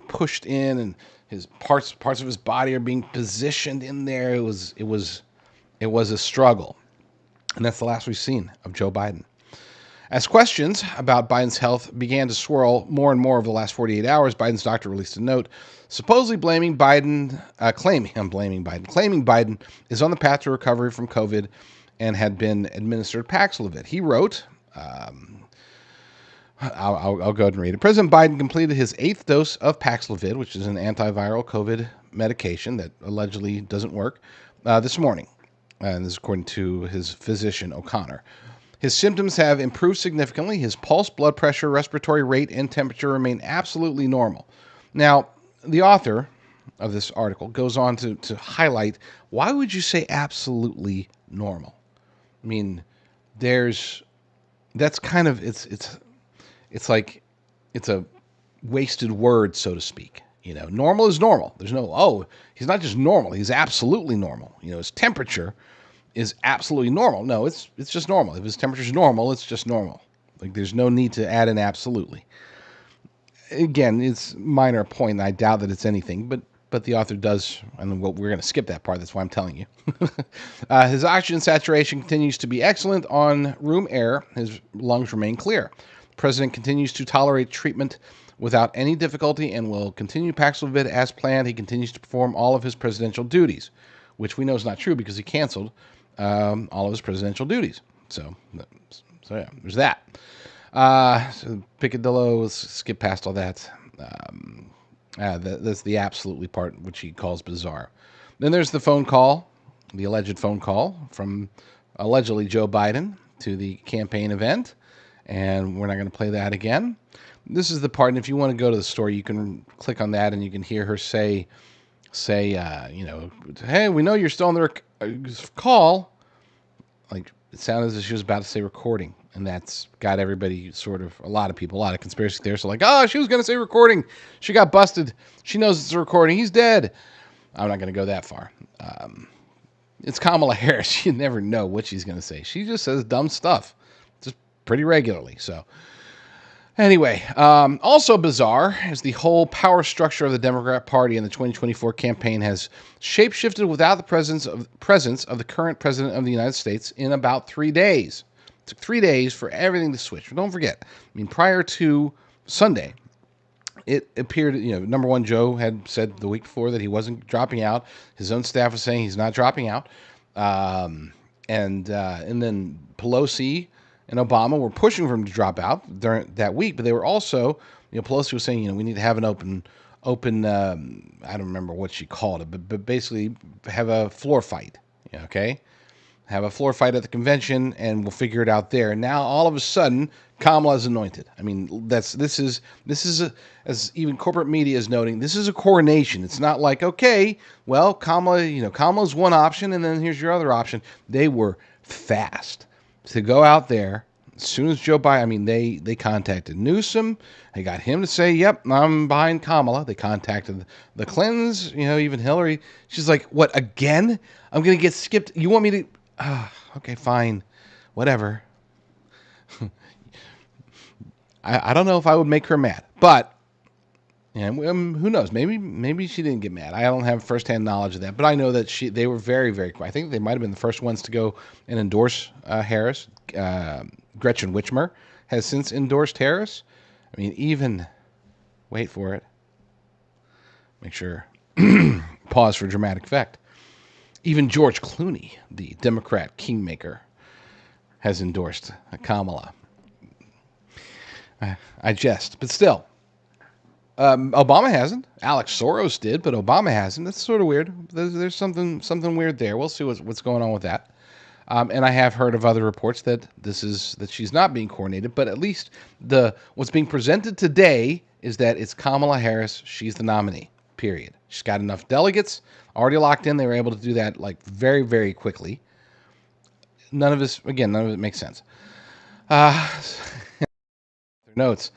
pushed in, and his parts of his body are being positioned in there. It was a struggle, and that's the last we've seen of Joe Biden. As questions about Biden's health began to swirl more and more over the last 48 hours, Biden's doctor released a note supposedly claiming Biden is on the path to recovery from COVID and had been administered Paxlovid. He wrote, I'll go ahead and read it. President Biden completed his 8th dose of Paxlovid, which is an antiviral COVID medication that allegedly doesn't work, this morning. And this is according to his physician, O'Connor. His symptoms have improved significantly. His pulse, blood pressure, respiratory rate, and temperature remain absolutely normal. Now, the author of this article goes on to highlight, why would you say absolutely normal? I mean, that's kind of, it's like, it's a wasted word, so to speak. Normal is normal. There's he's not just normal, he's absolutely normal. His temperature is absolutely normal. No, it's just normal. If his temperature's normal, it's just normal. There's no need to add an absolutely. Again, it's a minor point, and I doubt that it's anything, but the author does, and we're going to skip that part. That's why I'm telling you. His oxygen saturation continues to be excellent on room air. His lungs remain clear. The president continues to tolerate treatment without any difficulty and will continue Paxlovid as planned. He continues to perform all of his presidential duties, which we know is not true because he canceled all of his presidential duties. So yeah, there's that. So Picadillo, let's skip past all that. That's the absolutely part, which he calls bizarre. Then there's the phone call, the alleged phone call from allegedly Joe Biden to the campaign event, and we're not going to play that again. This is the part, and if you want to go to the story, you can click on that, and you can hear her say, hey, we know you're still on the call. It sounded as if she was about to say recording, and that's got everybody a lot of people, a lot of conspiracy theorists are like, she was going to say recording. She got busted. She knows it's a recording. He's dead. I'm not going to go that far. It's Kamala Harris. You never know what she's going to say. She just says dumb stuff just pretty regularly. So anyway, also bizarre is the whole power structure of the Democrat Party in the 2024 campaign has shapeshifted without the presence of the current president of the United States in about 3 days. It took 3 days for everything to switch. But don't forget, prior to Sunday, it appeared, number one, Joe had said the week before that he wasn't dropping out. His own staff was saying he's not dropping out. And then Pelosi and Obama were pushing for him to drop out during that week, but they were also, Pelosi was saying, we need to have an open, I don't remember what she called it, but basically have a floor fight, okay? Have a floor fight at the convention, and we'll figure it out there. And now, all of a sudden, Kamala is anointed. This is as even corporate media is noting, this is a coronation. It's not like, okay, well, Kamala's one option, and then here's your other option. They were fast to go out there. As soon as Joe Biden, they contacted Newsom. They got him to say, yep, I'm behind Kamala. They contacted the Clintons, even Hillary. She's like, what, again? I'm going to get skipped. You want me to... okay, fine. Whatever. I don't know if I would make her mad, but who knows? Maybe she didn't get mad. I don't have firsthand knowledge of that, but I know that they were very, very quick. I think they might have been the first ones to go and endorse Harris. Gretchen Whitmer has since endorsed Harris. Even Wait for it. Make sure. Pause for dramatic effect. Even George Clooney, the Democrat kingmaker, has endorsed Kamala. I jest, but still. Obama hasn't. Alex Soros did, but Obama hasn't. That's sort of weird. There's something weird there. We'll see what's going on with that. And I have heard of other reports that she's not being coordinated. But at least what's being presented today is that it's Kamala Harris. She's the nominee. Period. She's got enough delegates already locked in. They were able to do that like very, very quickly. None of it makes sense. Notes.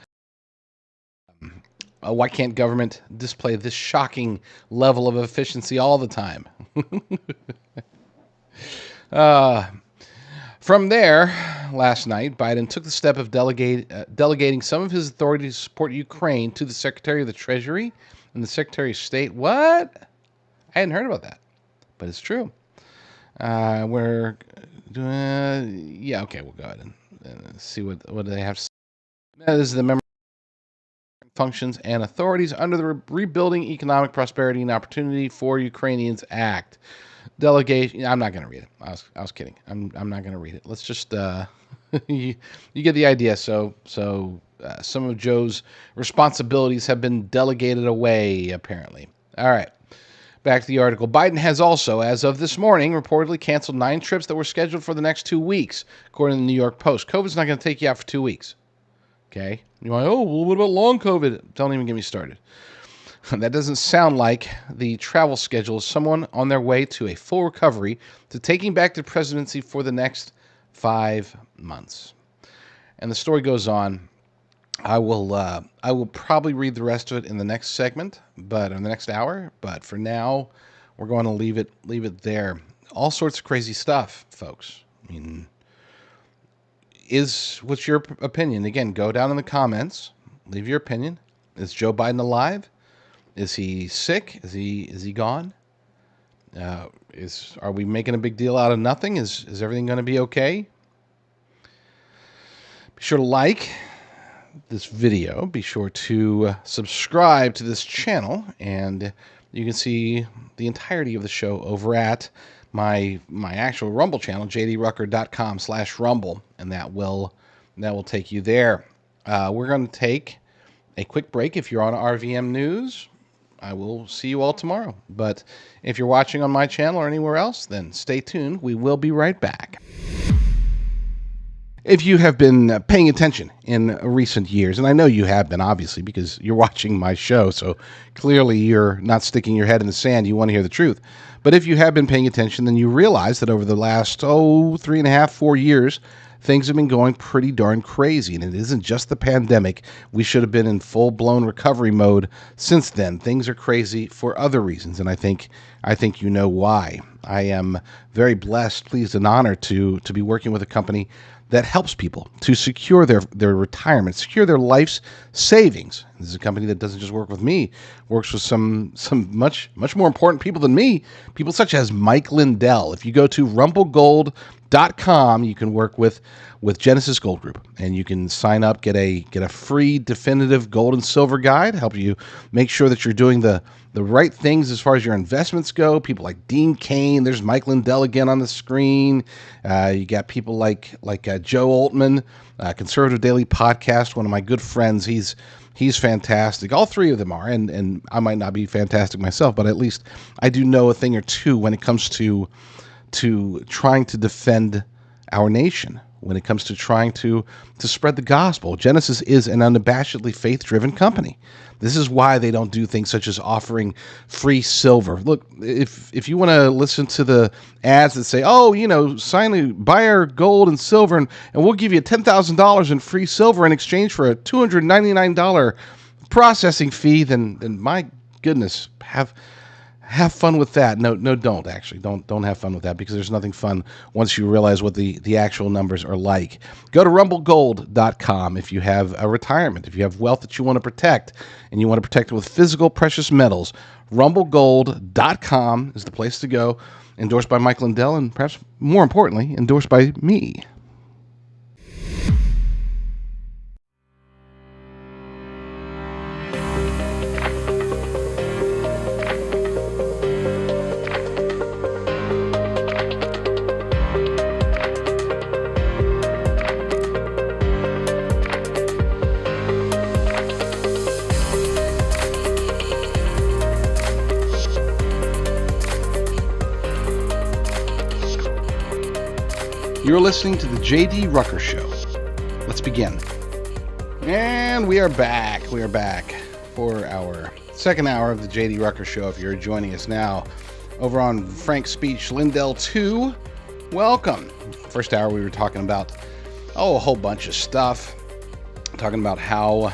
Why can't government display this shocking level of efficiency all the time? From there, last night, Biden took the step of delegating some of his authority to support Ukraine to the Secretary of the Treasury and the Secretary of State. What? I hadn't heard about that, but it's true. Okay, we'll go ahead and see what they have to say. That is the member functions and authorities under the Rebuilding Economic Prosperity and Opportunity for Ukrainians Act. Delegation. I'm not going to read it. I was kidding. I'm not going to read it. Let's just you get the idea. So some of Joe's responsibilities have been delegated away, apparently. All right. Back to the article. Biden has also, as of this morning, reportedly canceled 9 trips that were scheduled for the next 2 weeks, according to the New York Post. COVID's not going to take you out for 2 weeks. Okay? You're like, oh, well, what about long COVID? Don't even get me started. That doesn't sound like the travel schedule of someone on their way to a full recovery to taking back the presidency for the next 5 months. And the story goes on. I will probably read the rest of it in the next segment, but in the next hour. But for now, we're going to leave it there. All sorts of crazy stuff, folks. I mean, what's your opinion? Again, go down in the comments. Leave your opinion. Is Joe Biden alive? Is he sick? Is he gone? Are we making a big deal out of nothing? Is everything going to be okay? Be sure to like this video. Be sure to subscribe to this channel, and you can see the entirety of the show over at my actual Rumble channel, jdrucker.com/rumble, and that will take you there. We're going to take a quick break. If you're on RVM News, I will see you all tomorrow. But if you're watching on my channel or anywhere else, then stay tuned. We will be right back. If you have been paying attention in recent years, and I know you have been, obviously, because you're watching my show, so clearly you're not sticking your head in the sand. You want to hear the truth. But if you have been paying attention, then you realize that over the last, 3.5, 4 years, things have been going pretty darn crazy. And it isn't just the pandemic. We should have been in full-blown recovery mode since then. Things are crazy for other reasons, and I think you know why. I am very blessed, pleased, and honored to be working with a company that helps people to secure their retirement, secure their life's savings. This is a company that doesn't just work with me, works with some much more important people than me, people such as Mike Lindell. If you go to rumblegold.com, you can work with Genesis Gold Group, and you can sign up, get a free definitive gold and silver guide, help you make sure that you're doing the right things as far as your investments go. People like Dean Cain, there's Mike Lindell again on the screen. You got people like Joe Altman, Conservative Daily Podcast, one of my good friends. He's fantastic. All three of them are, and I might not be fantastic myself, but at least I do know a thing or two when it comes to trying to defend our nation, when it comes to trying to spread the gospel. Genesis is an unabashedly faith-driven company. This is why they don't do things such as offering free silver. Look, if you want to listen to the ads that say, buy our gold and silver, and we'll give you $10,000 in free silver in exchange for a $299 processing fee, then my goodness, have fun with that. No, don't actually. Don't have fun with that, because there's nothing fun once you realize what the actual numbers are like. Go to rumblegold.com if you have a retirement, if you have wealth that you want to protect, and you want to protect it with physical precious metals. Rumblegold.com is the place to go. Endorsed by Mike Lindell, and perhaps more importantly, endorsed by me. You're listening to the J.D. Rucker Show. Let's begin. And we are back. We are back for our second hour of the J.D. Rucker Show. If you're joining us now over on Frank's Speech, Lindell 2, welcome. First hour we were talking about, a whole bunch of stuff. Talking about how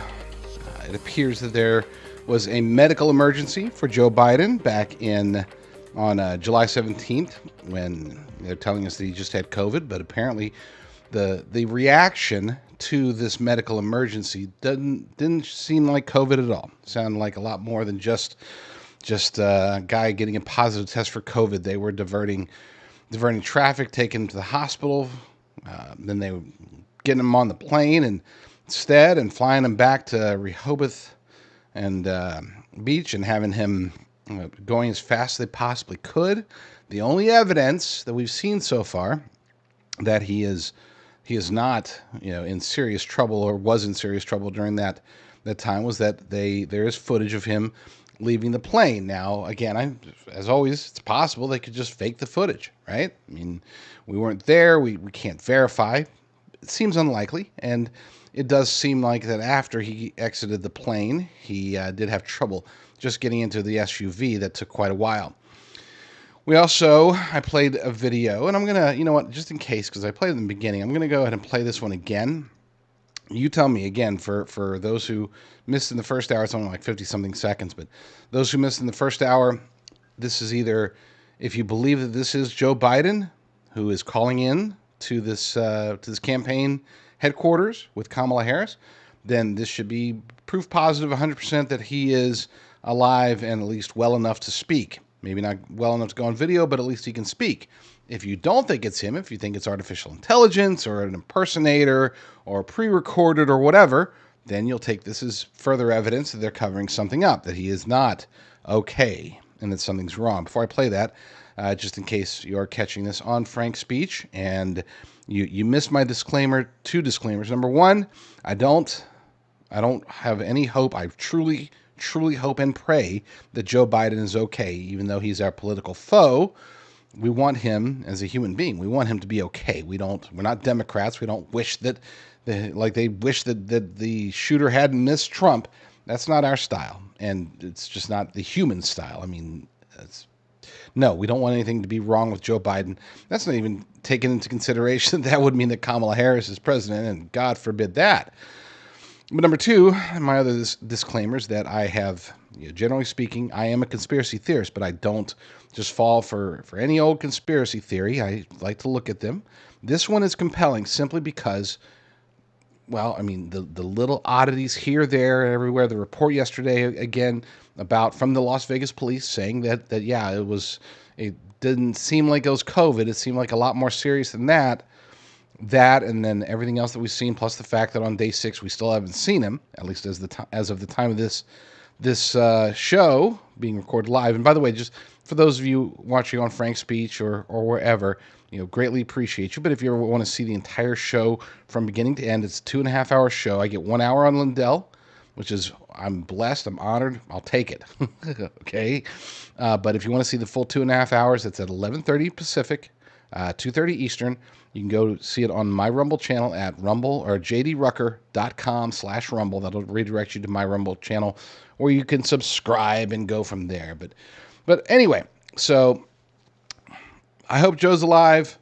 it appears that there was a medical emergency for Joe Biden back on July 17th when they're telling us that he just had COVID, but apparently the reaction to this medical emergency didn't seem like COVID at all. It sounded like a lot more than just a guy getting a positive test for COVID. They were diverting traffic, taking him to the hospital. Then they were getting him on the plane instead and flying him back to Rehoboth and Beach and having him going as fast as they possibly could. The only evidence that we've seen so far that he is not, in serious trouble or was in serious trouble during that time was that there is footage of him leaving the plane. Now, again, as always, it's possible they could just fake the footage, right? I mean, we weren't there. We can't verify. It seems unlikely, and it does seem like that after he exited the plane, he did have trouble just getting into the SUV. That took quite a while. I played a video, and I'm going to, just in case, because I played it in the beginning, I'm going to go ahead and play this one again. You tell me, again, for those who missed in the first hour, it's only like 50-something seconds, but those who missed in the first hour, this is either, if you believe that this is Joe Biden, who is calling in to this campaign headquarters with Kamala Harris, then this should be proof positive 100% that he is alive and at least well enough to speak. Maybe not well enough to go on video, but at least he can speak. If you don't think it's him, if you think it's artificial intelligence or an impersonator or pre-recorded or whatever, then you'll take this as further evidence that they're covering something up, that he is not okay and that something's wrong. Before I play that, just in case you're catching this on Frank's Speech and you missed my disclaimer, two disclaimers. Number one, I don't have any hope. I truly hope and pray that Joe Biden is okay, even though he's our political foe. We want him as a human being. We want him to be okay. We're not Democrats. We don't wish that they wish that the shooter hadn't missed Trump. That's not our style, and it's just not the human style. I mean, no, we don't want anything to be wrong with Joe Biden. That's not even taken into consideration. That would mean that Kamala Harris is president, and God forbid that. But number two, my other disclaimer is that I have, generally speaking, I am a conspiracy theorist, but I don't just fall for any old conspiracy theory. I like to look at them. This one is compelling simply because, the little oddities here, there, and everywhere. The report yesterday, again, from the Las Vegas police saying that it didn't seem like it was COVID. It seemed like a lot more serious than that. That and then everything else that we've seen, plus the fact that on day 6 we still haven't seen him, at least as of the time of this show being recorded live. And by the way, just for those of you watching on Frank's Speech or wherever, greatly appreciate you. But if you ever want to see the entire show from beginning to end, it's a 2.5-hour show. I get 1 hour on Lindell, which is, I'm blessed, I'm honored, I'll take it. Okay, but if you want to see the full 2.5 hours, it's at 11:30 Pacific, 2:30 Eastern. You can go see it on my Rumble channel at Rumble or jdrucker.com/Rumble. That'll redirect you to my Rumble channel where you can subscribe and go from there. But anyway, so I hope Joe's alive.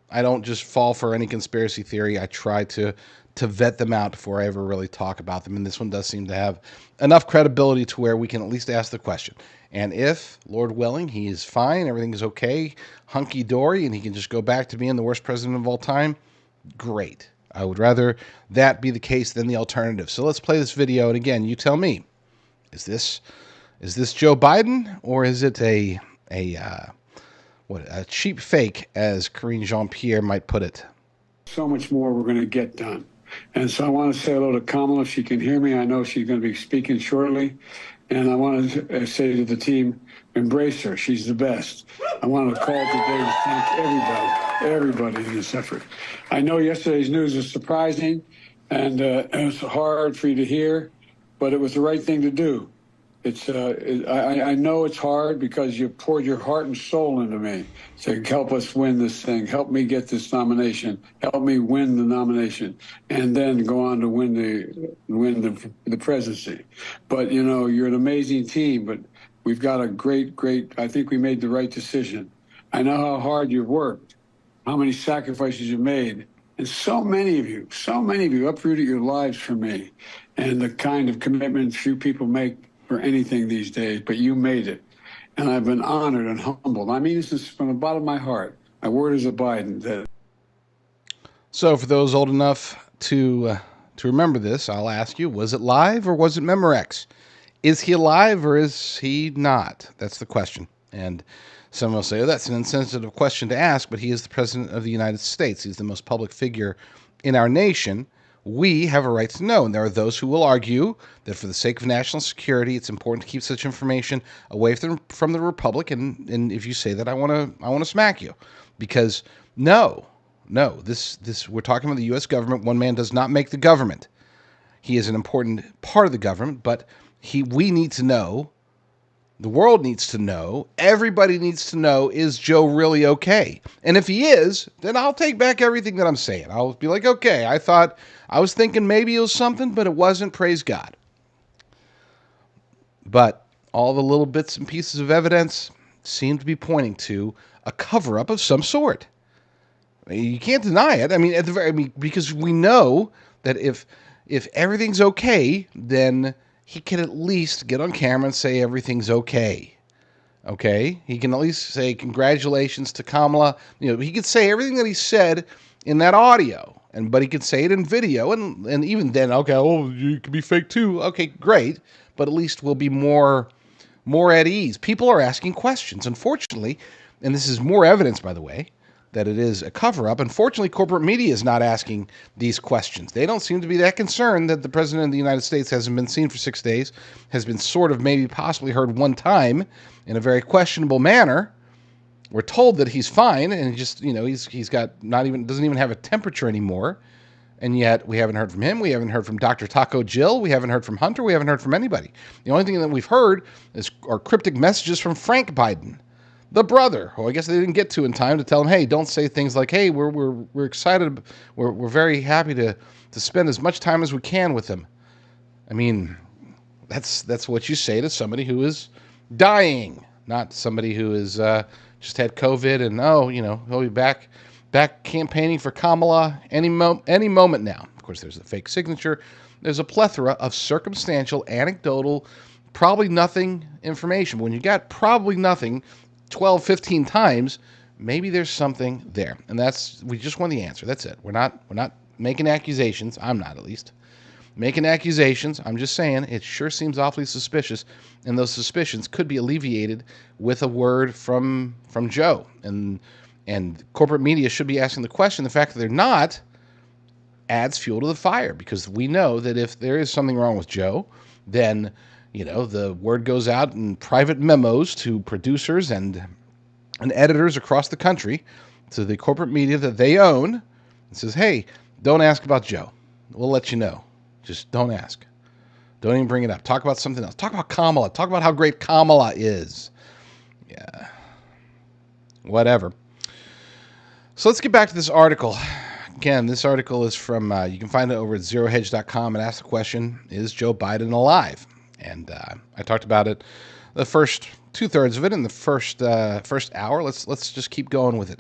I don't just fall for any conspiracy theory. I try to vet them out before I ever really talk about them. And this one does seem to have enough credibility to where we can at least ask the question. And if, Lord willing, he is fine, everything is okay, hunky-dory, and he can just go back to being the worst president of all time, great. I would rather that be the case than the alternative. So let's play this video, and again, you tell me, is this Joe Biden, or is it a cheap fake, as Karine Jean-Pierre might put it? So much more we're going to get done. And so I want to say hello to Kamala. If she can hear me, I know she's going to be speaking shortly. And I want to say to the team, embrace her. She's the best. I want to call today to thank everybody in this effort. I know yesterday's news was surprising and it was hard for you to hear, but it was the right thing to do. I know it's hard because you poured your heart and soul into me to help us win this thing, help me get this nomination, help me win the nomination, and then go on to win the presidency. But you know, you're an amazing team. But we've got a great. I think we made the right decision. I know how hard you've worked, how many sacrifices you made, and so many of you uprooted your lives for me, and the kind of commitment few people make for anything these days, but you made it. And I've been honored and humbled. I mean this from the bottom of my heart. My word is a Biden that. So, for those old enough to remember this, I'll ask you: was it live or was it Memorex? Is he alive or is he not? That's the question. And some will say, oh, that's an insensitive question to ask, but he is the president of the United States. He's the most public figure in our nation. We have a right to know. And there are those who will argue that for the sake of national security, it's important to keep such information away from the Republic. And if you say that, I want to smack you. Because no, this we're talking about the U.S. government. One man does not make the government. He is an important part of the government, but we need to know, the world needs to know, everybody needs to know, is Joe really okay? And if he is, then I'll take back everything that I'm saying. I'll be like, okay, I was thinking maybe it was something, but it wasn't, praise God. But all the little bits and pieces of evidence seem to be pointing to a cover-up of some sort. You can't deny it. I mean, because we know that if everything's okay, then he can at least get on camera and say everything's okay. Okay? He can at least say congratulations to Kamala. You know, he could say everything that he said in that audio, but he could say it in video, and even then, okay, oh, you could be fake too. Okay, great, but at least we'll be more at ease. People are asking questions. Unfortunately, and this is more evidence, by the way, that it is a cover-up. Unfortunately, corporate media is not asking these questions. They don't seem to be that concerned that the President of the United States hasn't been seen for 6 days, has been sort of maybe possibly heard one time in a very questionable manner. We're told that he's fine, and just, you know, he's got doesn't even have a temperature anymore, and yet we haven't heard from him. We haven't heard from Dr. Taco Jill. We haven't heard from Hunter. We haven't heard from anybody. The only thing that we've heard are cryptic messages from Frank Biden, the brother, who I guess they didn't get to in time to tell him, hey, don't say things like, hey, we're excited, we're very happy to spend as much time as we can with him. I mean, that's what you say to somebody who is dying, not somebody who is just had COVID and he'll be back campaigning for Kamala any moment now. Of course, there's a fake signature. There's a plethora of circumstantial, anecdotal, probably nothing information. When you got probably nothing 12, 15 times, maybe there's something there. And we just want the answer. That's it. We're not making accusations. I'm not, at least. Making accusations. I'm just saying it sure seems awfully suspicious, and those suspicions could be alleviated with a word from Joe. And corporate media should be asking the question. The fact that they're not adds fuel to the fire, because we know that if there is something wrong with Joe, then the word goes out in private memos to producers and editors across the country, to the corporate media that they own, and says, hey, don't ask about Joe. We'll let you know. Just don't ask. Don't even bring it up. Talk about something else. Talk about Kamala. Talk about how great Kamala is. Yeah. Whatever. So let's get back to this article. Again, this article is from, you can find it over at zerohedge.com, and ask the question, is Joe Biden alive? And I talked about it, the first 2/3 of it in the first hour. Let's just keep going with it.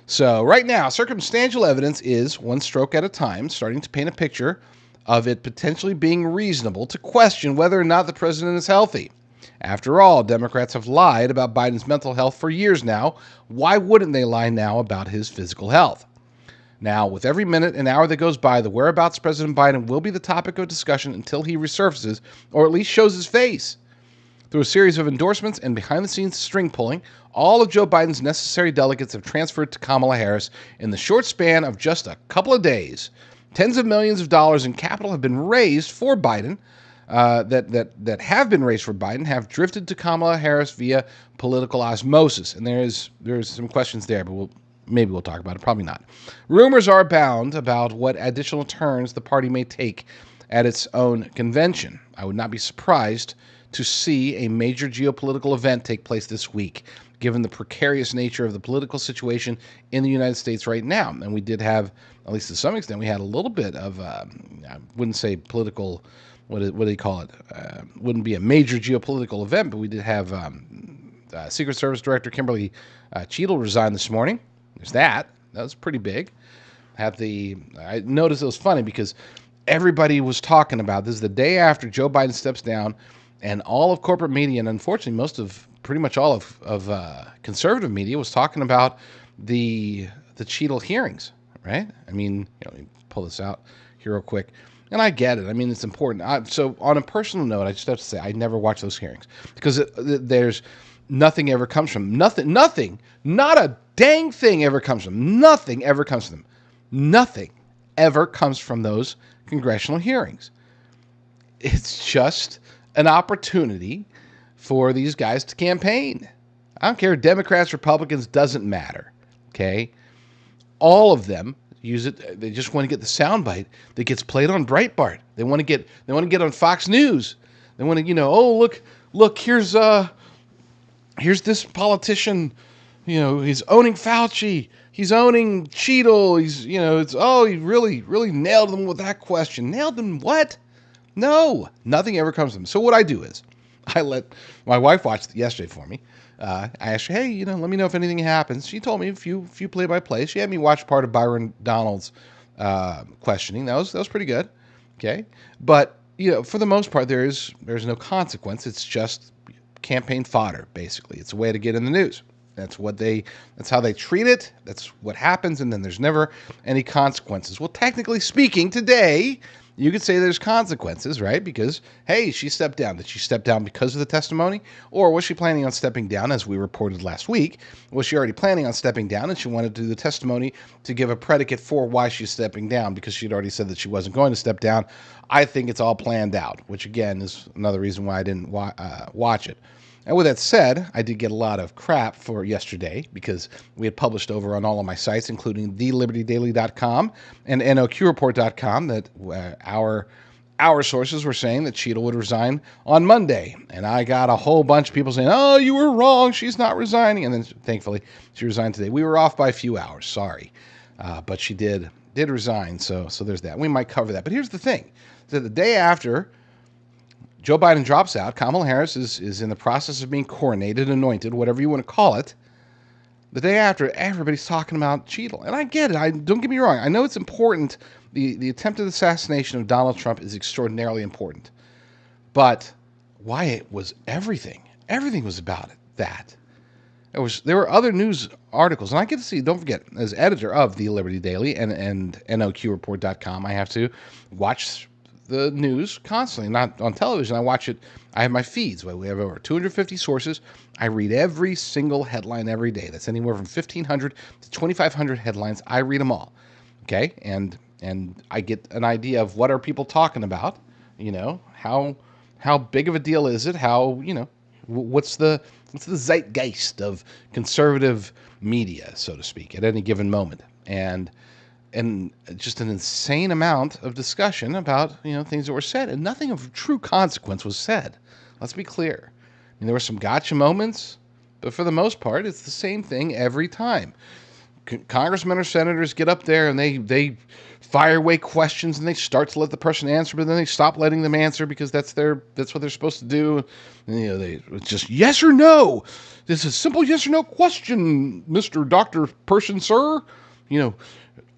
So right now, circumstantial evidence is, one stroke at a time, starting to paint a picture of it potentially being reasonable to question whether or not the president is healthy. After all, Democrats have lied about Biden's mental health for years now. Why wouldn't they lie now about his physical health? Now, with every minute and hour that goes by, the whereabouts of President Biden will be the topic of discussion until he resurfaces, or at least shows his face. Through a series of endorsements and behind-the-scenes string pulling, all of Joe Biden's necessary delegates have transferred to Kamala Harris in the short span of just a couple of days. Tens of millions of dollars in capital have been raised for Biden, that have been raised for Biden, have drifted to Kamala Harris via political osmosis. And there's some questions there, but maybe we'll talk about it. Probably not. Rumors are abound about what additional turns the party may take at its own convention. I would not be surprised to see a major geopolitical event take place this week, given the precarious nature of the political situation in the United States right now. And we did have, at least to some extent, we had a little bit of, I wouldn't say political, what do you call it? Wouldn't be a major geopolitical event, but we did have Secret Service Director Kimberly Cheadle resign this morning. There's that. That was pretty big. I noticed it was funny because everybody was talking about this the day after Joe Biden steps down, and all of corporate media, and unfortunately pretty much all of conservative media, was talking about the Cheadle hearings, right? I mean, let me pull this out here real quick. And I get it. I mean, it's important. So on a personal note, I just have to say I never watch those hearings because there's nothing ever comes from them. Nothing, not a dang thing ever comes from them. Nothing ever comes from them. Nothing ever comes from those congressional hearings. It's just an opportunity for these guys to campaign. I don't care, Democrats, Republicans, doesn't matter. Okay? All of them use it. They just want to get the soundbite that gets played on Breitbart. They want to get on Fox News. They want to, oh, look, here's this politician, he's owning Fauci. He's owning Cheadle. He really nailed them with that question. Nailed them what? No, nothing ever comes to them. So what I do is I let my wife watch it yesterday for me. I asked her, hey, let me know if anything happens. She told me a few play-by-plays. She had me watch part of Byron Donald's questioning. That was pretty good. Okay, but for the most part, there's no consequence. It's just campaign fodder, basically. It's a way to get in the news. That's how they treat it. That's what happens, and then there's never any consequences. Well, technically speaking, today you could say there's consequences, right? Because, hey, she stepped down. Did she step down because of the testimony? Or was she planning on stepping down, as we reported last week? Was she already planning on stepping down, and she wanted to do the testimony to give a predicate for why she's stepping down, because she'd already said that she wasn't going to step down? I think it's all planned out, which, again, is another reason why I didn't watch it. And with that said, I did get a lot of crap for yesterday because we had published over on all of my sites, including thelibertydaily.com and noqreport.com, that our sources were saying that Cheadle would resign on Monday. And I got a whole bunch of people saying, oh, you were wrong, she's not resigning. And then, thankfully, she resigned today. We were off by a few hours, sorry. But she did resign, so there's that. We might cover that. But here's the thing. So the day after Joe Biden drops out, Kamala Harris is in the process of being coronated, anointed, whatever you want to call it. The day after, everybody's talking about Cheadle. And I get it. Don't get me wrong. I know it's important. The attempted assassination of Donald Trump is extraordinarily important. But why it was everything. Everything was about it. That. There were other news articles. And I get to see, don't forget, as editor of The Liberty Daily and NOQreport.com, I have to watch the news constantly, not on television. I watch it. I have my feeds. We have over 250 sources. I read every single headline every day. That's anywhere from 1,500 to 2,500 headlines. I read them all. Okay, and I get an idea of what are people talking about. How big of a deal is it? How what's the zeitgeist of conservative media, so to speak, at any given moment, and just an insane amount of discussion about, things that were said, and nothing of true consequence was said. Let's be clear. I mean, there were some gotcha moments, but for the most part, it's the same thing every time. Congressmen or senators get up there and they fire away questions and they start to let the person answer, but then they stop letting them answer because that's what they're supposed to do. And, it's just yes or no. This is a simple yes or no question, Mr. Dr. Person, sir.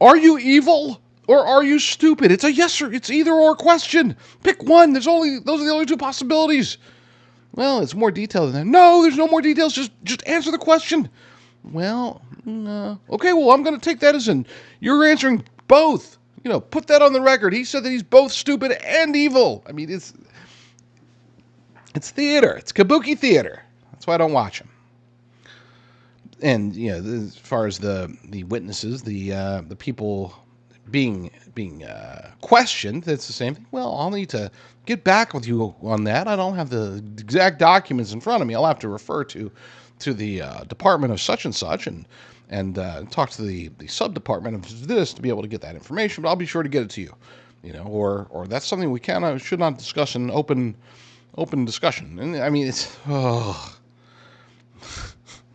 Are you evil or are you stupid? It's a yes or it's either or question. Pick one. Those are the only two possibilities. Well, it's more detailed than that. No, there's no more details. Just answer the question. Well, okay. Well, I'm going to take that as you're answering both. Put that on the record. He said that he's both stupid and evil. I mean, it's theater. It's kabuki theater. That's why I don't watch him. And as far as the witnesses, the people being questioned, that's the same thing. Well, I'll need to get back with you on that. I don't have the exact documents in front of me. I'll have to refer to the department of such and such and talk to the sub department of this to be able to get that information. But I'll be sure to get it to you. or that's something we should not discuss in open discussion. And I mean, it's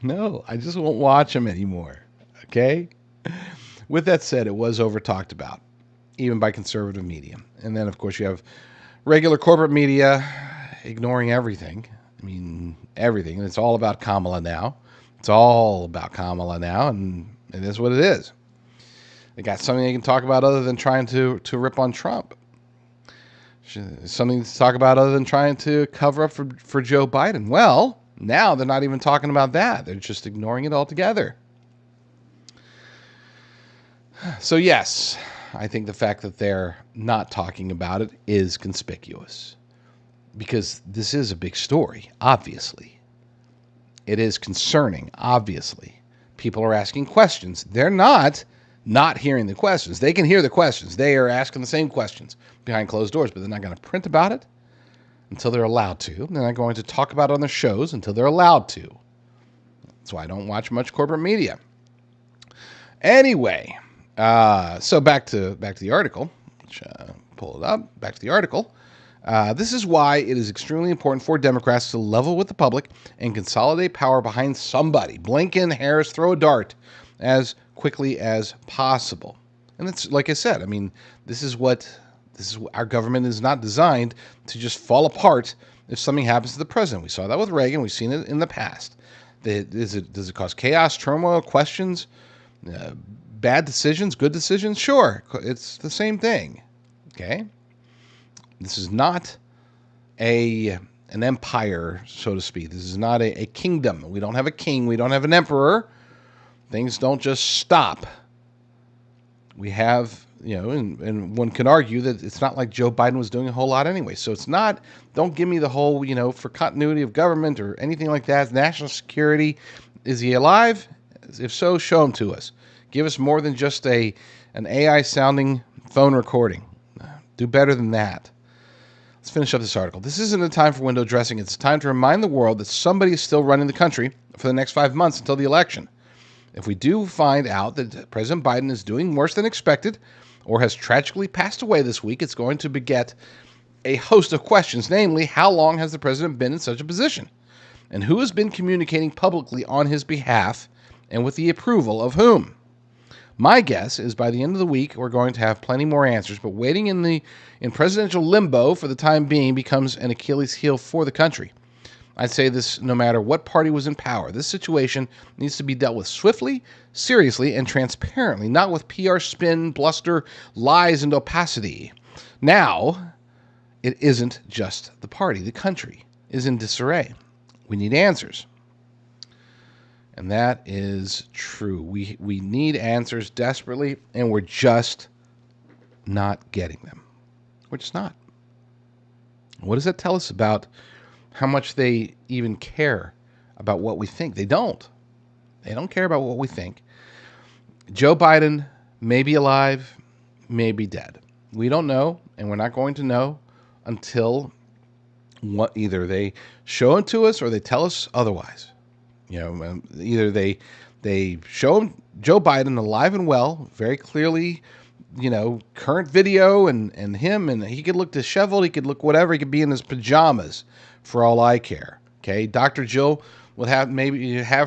no, I just won't watch them anymore. Okay. With that said, it was over talked about, even by conservative media. And then, of course, you have regular corporate media ignoring everything. I mean, everything. It's all about Kamala now. It's all about Kamala now, and it is what it is. They got something they can talk about other than trying to rip on Trump. Something to talk about other than trying to cover up for Joe Biden. Well, now they're not even talking about that. They're just ignoring it altogether. So yes, I think the fact that they're not talking about it is conspicuous. Because this is a big story, obviously. It is concerning, obviously. People are asking questions. They're not hearing the questions. They can hear the questions. They are asking the same questions behind closed doors, but they're not going to print about it until they're allowed to. They're not going to talk about it on their shows until they're allowed to. That's why I don't watch much corporate media. Anyway, so back to the article. Which, pull it up. Back to the article. This is why it is extremely important for Democrats to level with the public and consolidate power behind somebody. Blinken, Harris, throw a dart as quickly as possible. And it's like I said, I mean, this is our government is not designed to just fall apart if something happens to the president. We saw that with Reagan. We've seen it in the past. Does it cause chaos, turmoil, questions, bad decisions, good decisions? Sure, it's the same thing. Okay. This is not an empire, so to speak. This is not a kingdom. We don't have a king. We don't have an emperor. Things don't just stop. We have, and one can argue that it's not like Joe Biden was doing a whole lot anyway. So it's not, don't give me the whole, for continuity of government or anything like that. National security. Is he alive? If so, show him to us. Give us more than just an AI sounding phone recording. Do better than that. Let's finish up this article. This isn't a time for window dressing. It's a time to remind the world that somebody is still running the country for the next 5 months until the election. If we do find out that President Biden is doing worse than expected or has tragically passed away this week, it's going to beget a host of questions, namely, how long has the president been in such a position? And who has been communicating publicly on his behalf and with the approval of whom? My guess is by the end of the week, we're going to have plenty more answers, but waiting in presidential limbo for the time being becomes an Achilles heel for the country. I'd say this no matter what party was in power. This situation needs to be dealt with swiftly, seriously, and transparently, not with PR spin, bluster, lies, and opacity. Now, it isn't just the party. The country is in disarray. We need answers. And that is true. We need answers desperately, and we're just not getting them. We're just not. What does that tell us about how much they even care about what we think? They don't. They don't care about what we think. Joe Biden may be alive, may be dead. We don't know, and we're not going to know until either they show it to us or they tell us otherwise. Either they show him, Joe Biden alive and well, very clearly, current video and him, and he could look disheveled, he could look whatever, he could be in his pajamas for all I care. Okay, Dr. Jill would have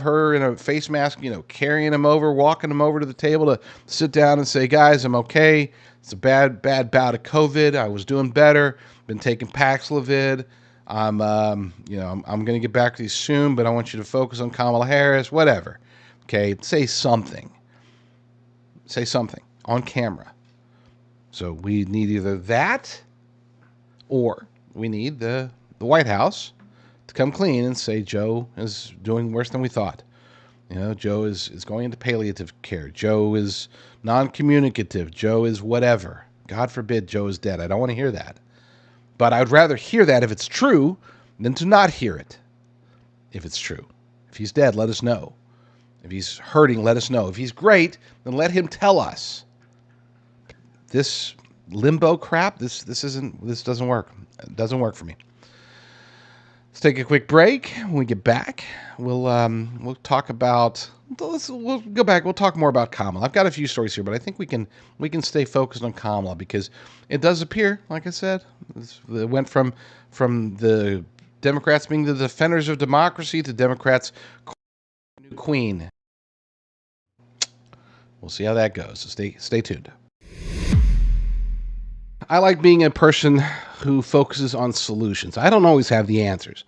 her in a face mask, carrying him over, walking him over to the table to sit down and say, guys, I'm okay. It's a bad bout of COVID. I was doing better. Been taking Paxlovid. I'm going to get back to you soon, but I want you to focus on Kamala Harris, whatever. Okay, say something. Say something on camera. So we need either that or we need the White House to come clean and say Joe is doing worse than we thought. Joe is going into palliative care. Joe is non-communicative. Joe is whatever. God forbid Joe is dead. I don't want to hear that. But I would rather hear that if it's true than to not hear it if it's true. If he's dead, let us know. If he's hurting, let us know. If he's great, then let him tell us. This limbo crap, this doesn't work. It doesn't work for me. Let's take a quick break. When we get back, we'll talk about. We'll go back. We'll talk more about Kamala. I've got a few stories here, but I think we can stay focused on Kamala because it does appear, like I said, it went from the Democrats being the defenders of democracy to Democrats new queen. We'll see how that goes. So stay tuned. I like being a person who focuses on solutions. I don't always have the answers,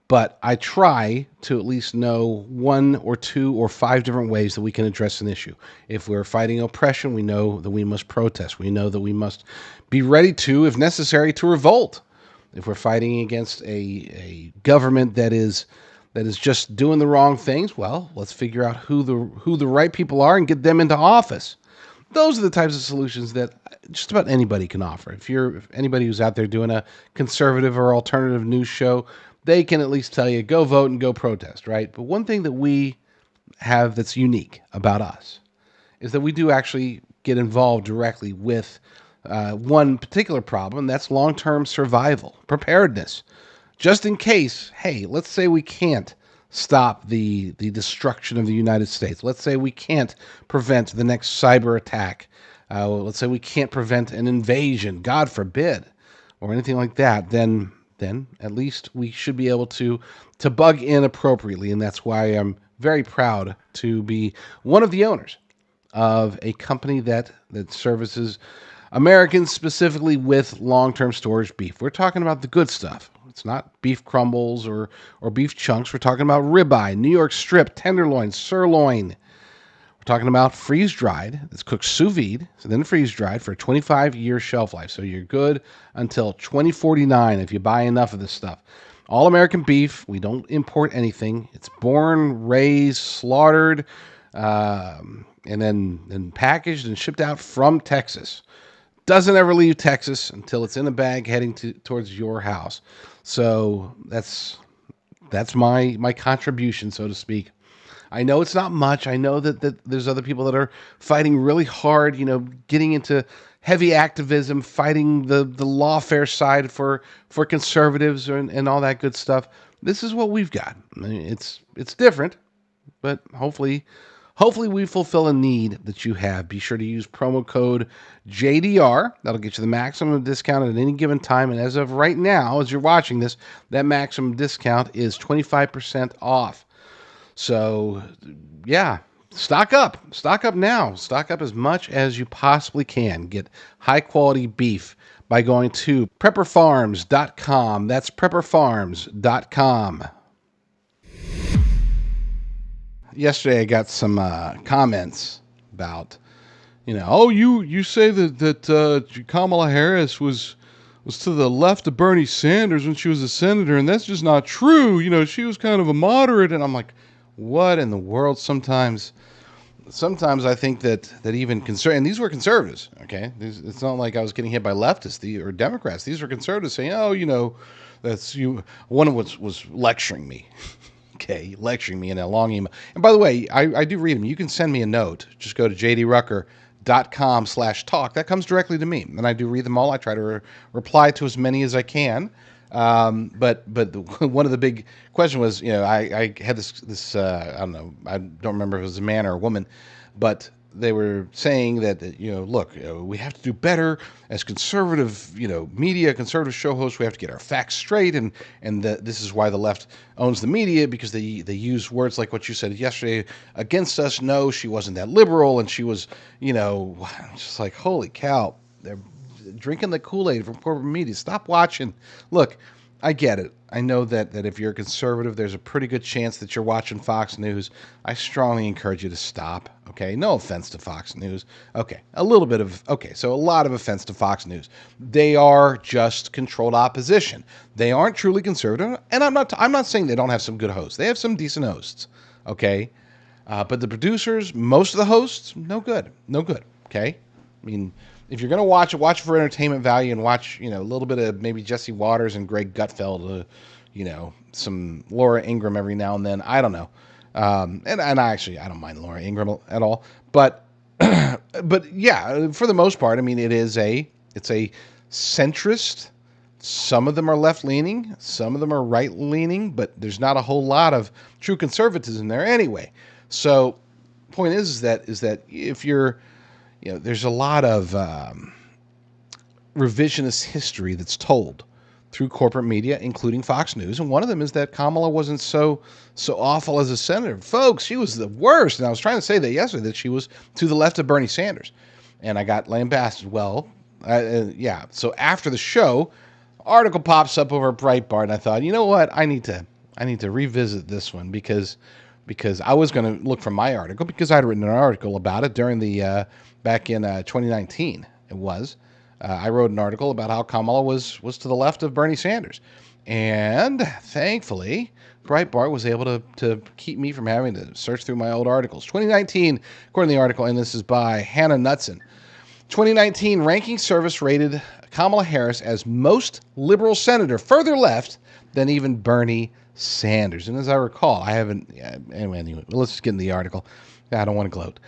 but I try to at least know one or two or five different ways that we can address an issue. If we're fighting oppression, we know that we must protest. We know that we must be ready to, if necessary, to revolt. If we're fighting against a government that is just doing the wrong things, well, let's figure out who the right people are and get them into office. Those are the types of solutions that just about anybody can offer. If anybody who's out there doing a conservative or alternative news show, they can at least tell you, go vote and go protest, right? But one thing that we have that's unique about us is that we do actually get involved directly with one particular problem, and that's long-term survival, preparedness. Just in case, hey, let's say we can't stop the destruction of the United States. Let's say we can't prevent the next cyber attack. Let's say we can't prevent an invasion, God forbid, or anything like that. Then at least we should be able to bug in appropriately, and that's why I'm very proud to be one of the owners of a company that services Americans specifically with long-term storage beef. We're talking about the good stuff. It's not beef crumbles or beef chunks. We're talking about ribeye, New York strip, tenderloin, sirloin. We're talking about freeze-dried. It's cooked sous vide, so then freeze-dried for a 25-year shelf life. So you're good until 2049 if you buy enough of this stuff. All American beef. We don't import anything. It's born, raised, slaughtered, and then packaged and shipped out from Texas. Doesn't ever leave Texas until it's in a bag heading towards your house. So that's my contribution, so to speak. I know it's not much. I know that there's other people that are fighting really hard, getting into heavy activism, fighting the lawfare side for conservatives and all that good stuff. This is what we've got. I mean, it's different, but hopefully we fulfill a need that you have. Be sure to use promo code JDR. That'll get you the maximum discount at any given time. And as of right now, as you're watching this, that maximum discount is 25% off. So, yeah, stock up. Stock up now. Stock up as much as you possibly can. Get high-quality beef by going to prepperfarms.com. That's prepperfarms.com. Yesterday I got some comments about, you say that Kamala Harris was to the left of Bernie Sanders when she was a senator, and that's just not true. She was kind of a moderate, and I'm like, what in the world? Sometimes I think that even and these were conservatives, okay? It's not like I was getting hit by leftists or Democrats. These were conservatives saying, that's you. One was lecturing me. Okay, lecturing me in a long email. And by the way, I do read them. You can send me a note. Just go to jdrucker.com/talk. That comes directly to me, and I do read them all. I try to reply to as many as I can. But one of the big question was, I had this I don't know, I don't remember if it was a man or a woman, but they were saying that, look, we have to do better as conservative, media, conservative show hosts. We have to get our facts straight, and this is why the left owns the media, because they use words like what you said yesterday against us. No, she wasn't that liberal, and she was, just like, holy cow, they're drinking the Kool-Aid from corporate media. Stop watching. Look, I get it. I know that if you're a conservative, there's a pretty good chance that you're watching Fox News. I strongly encourage you to stop, okay? No offense to Fox News. Okay, so a lot of offense to Fox News. They are just controlled opposition. They aren't truly conservative, and I'm not saying they don't have some good hosts. They have some decent hosts, okay? But the producers, most of the hosts, no good, okay? I mean, if you're going to watch it for entertainment value and watch, a little bit of maybe Jesse Waters and Greg Gutfeld, some Laura Ingraham every now and then. I don't know. And I don't mind Laura Ingraham at all. But yeah, for the most part, I mean, it's a centrist, Some of them are left-leaning, some of them are right-leaning, but there's not a whole lot of true conservatism there anyway. So, point is that if you're, there's a lot of revisionist history that's told through corporate media, including Fox News, and one of them is that Kamala wasn't so awful as a senator. Folks, she was the worst, and I was trying to say that yesterday, that she was to the left of Bernie Sanders, and I got lambasted. Well, yeah. So after the show, article pops up over Breitbart, and I thought, you know what, I need to revisit this one because I was going to look for my article because I'd written an article about it during the back in 2019. It was. I wrote an article about how Kamala was to the left of Bernie Sanders. And thankfully, Breitbart was able to keep me from having to search through my old articles. 2019, according to the article, and this is by Hannah Knutson, 2019 ranking service rated Kamala Harris as most liberal senator, further left than even Bernie Sanders. And as I recall, I haven't... Anyway, let's just get in the article. I don't want to gloat.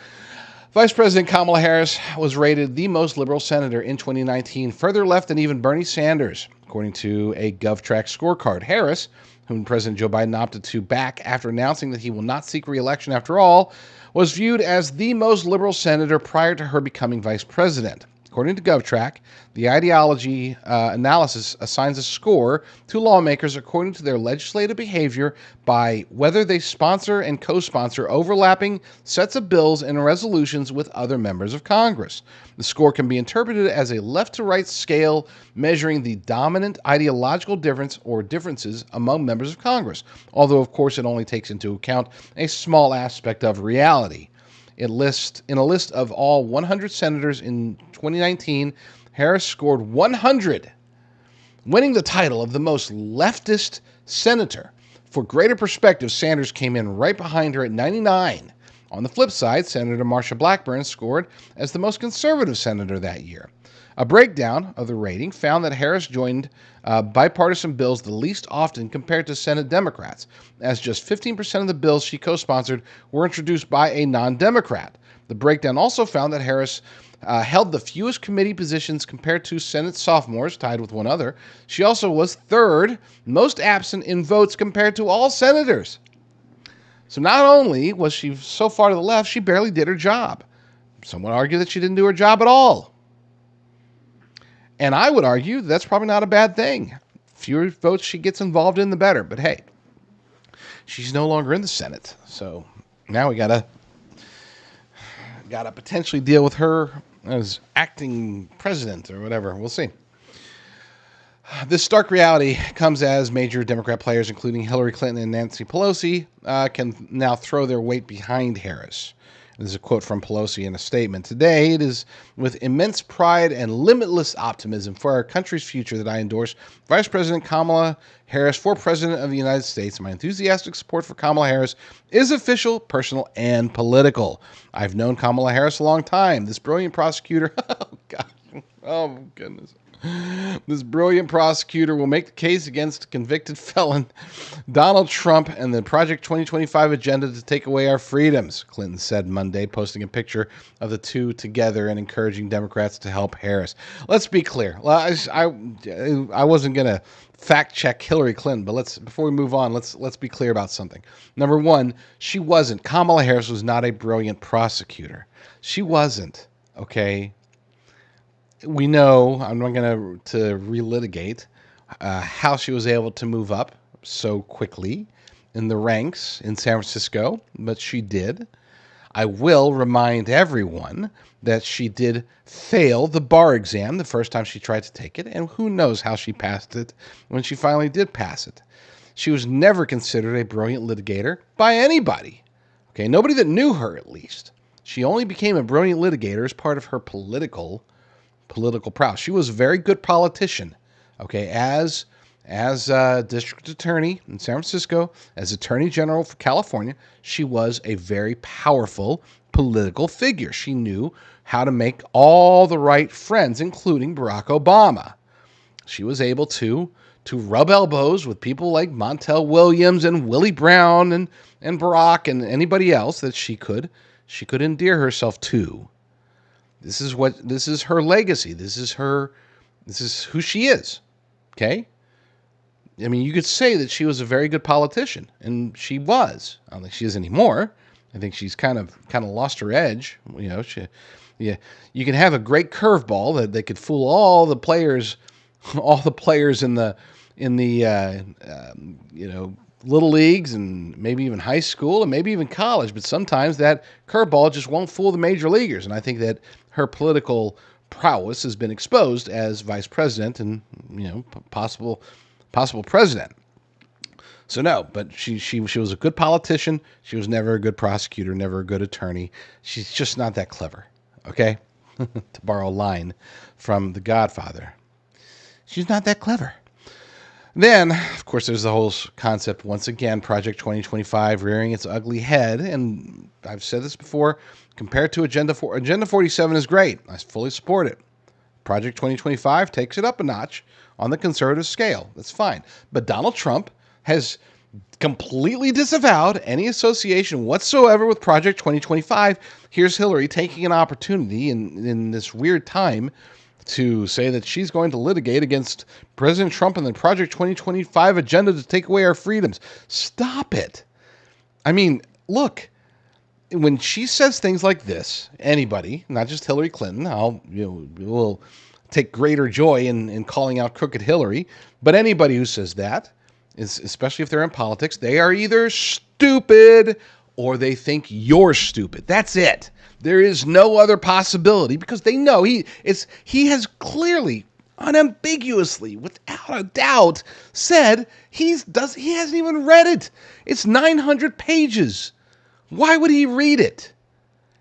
Vice President Kamala Harris was rated the most liberal senator in 2019, further left than even Bernie Sanders, according to a GovTrack scorecard. Harris, whom President Joe Biden opted to back after announcing that he will not seek re-election after all, was viewed as the most liberal senator prior to her becoming vice president. According to GovTrack, the ideology analysis assigns a score to lawmakers according to their legislative behavior by whether they sponsor and co-sponsor overlapping sets of bills and resolutions with other members of Congress. The score can be interpreted as a left-to-right scale measuring the dominant ideological difference or differences among members of Congress, although, of course, it only takes into account a small aspect of reality. In a list of all 100 senators in 2019, Harris scored 100, winning the title of the most leftist senator. For greater perspective, Sanders came in right behind her at 99. On the flip side, Senator Marsha Blackburn scored as the most conservative senator that year. A breakdown of the rating found that Harris joined bipartisan bills the least often compared to Senate Democrats, as just 15% of the bills she co-sponsored were introduced by a non-Democrat. The breakdown also found that Harris held the fewest committee positions compared to Senate sophomores, tied with one other. She also was third most absent in votes compared to all senators. So not only was she so far to the left, she barely did her job. Some would argue that she didn't do her job at all. And I would argue that's probably not a bad thing. Fewer votes she gets involved in, the better. But hey, she's no longer in the Senate. So now we gotta potentially deal with her as acting president or whatever. We'll see. This stark reality comes as major Democrat players, including Hillary Clinton and Nancy Pelosi, can now throw their weight behind Harris. This is a quote from Pelosi in a statement. Today, it is with immense pride and limitless optimism for our country's future that I endorse Vice President Kamala Harris for President of the United States. My enthusiastic support for Kamala Harris is official, personal, and political. I've known Kamala Harris a long time. This brilliant prosecutor, oh my goodness. This brilliant prosecutor will make the case against convicted felon Donald Trump and the Project 2025 agenda to take away our freedoms, Clinton said Monday, posting a picture of the two together and encouraging Democrats to help Harris. Let's be clear. I wasn't going to fact check Hillary Clinton, but before we move on, let's be clear about something. Number one, Kamala Harris was not a brilliant prosecutor. She wasn't, okay? We know, I'm not going to relitigate how she was able to move up so quickly in the ranks in San Francisco, but she did. I will remind everyone that she did fail the bar exam the first time she tried to take it, and who knows how she passed it when she finally did pass it. She was never considered a brilliant litigator by anybody. Okay, nobody that knew her, at least. She only became a brilliant litigator as part of her political prowess. She was a very good politician, okay, as district attorney in San Francisco, as attorney general for California. She was a very powerful political figure. She knew how to make all the right friends, including Barack Obama. She was able to rub elbows with people like Montel Williams and Willie Brown and Barack and anybody else that she could endear herself to. This is her legacy. This is who she is. Okay? I mean, you could say that she was a very good politician, and she was. I don't think she is anymore. I think she's kind of lost her edge. Yeah, you can have a great curveball that could fool all the players, all the players in the little leagues and maybe even high school and maybe even college. But sometimes that curveball just won't fool the major leaguers, and I think that her political prowess has been exposed as vice president and possible president. So no, but she was a good politician. She was never a good prosecutor, never a good attorney. She's just not that clever. Okay, to borrow a line from The Godfather, she's not that clever. Then, of course, there's the whole concept once again, Project 2025 rearing its ugly head, and I've said this before. Compared to Agenda 47 is great. I fully support it. Project 2025 takes it up a notch on the conservative scale. That's fine. But Donald Trump has completely disavowed any association whatsoever with Project 2025. Here's Hillary taking an opportunity in this weird time to say that she's going to litigate against President Trump and the Project 2025 agenda to take away our freedoms. Stop it. I mean, look, when she says things like this, anybody, not just Hillary Clinton, will take greater joy in calling out crooked Hillary, but anybody who says that, especially if they're in politics, they are either stupid or they think you're stupid. That's it. There is no other possibility because they know he has clearly, unambiguously, without a doubt, said he hasn't even read it. It's 900 pages. Why would he read it?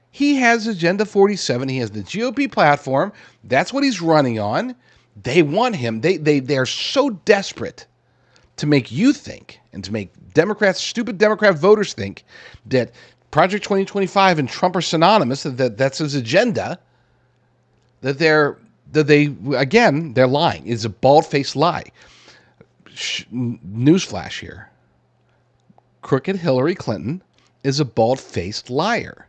He has Agenda 47. He has the GOP platform. That's what he's running on. They want him. They're so desperate to make you think and to make stupid Democrat voters think that Project 2025 and Trump are synonymous, that's his agenda, they're lying. It's a bald-faced lie. Newsflash here. Crooked Hillary Clinton is a bald-faced liar.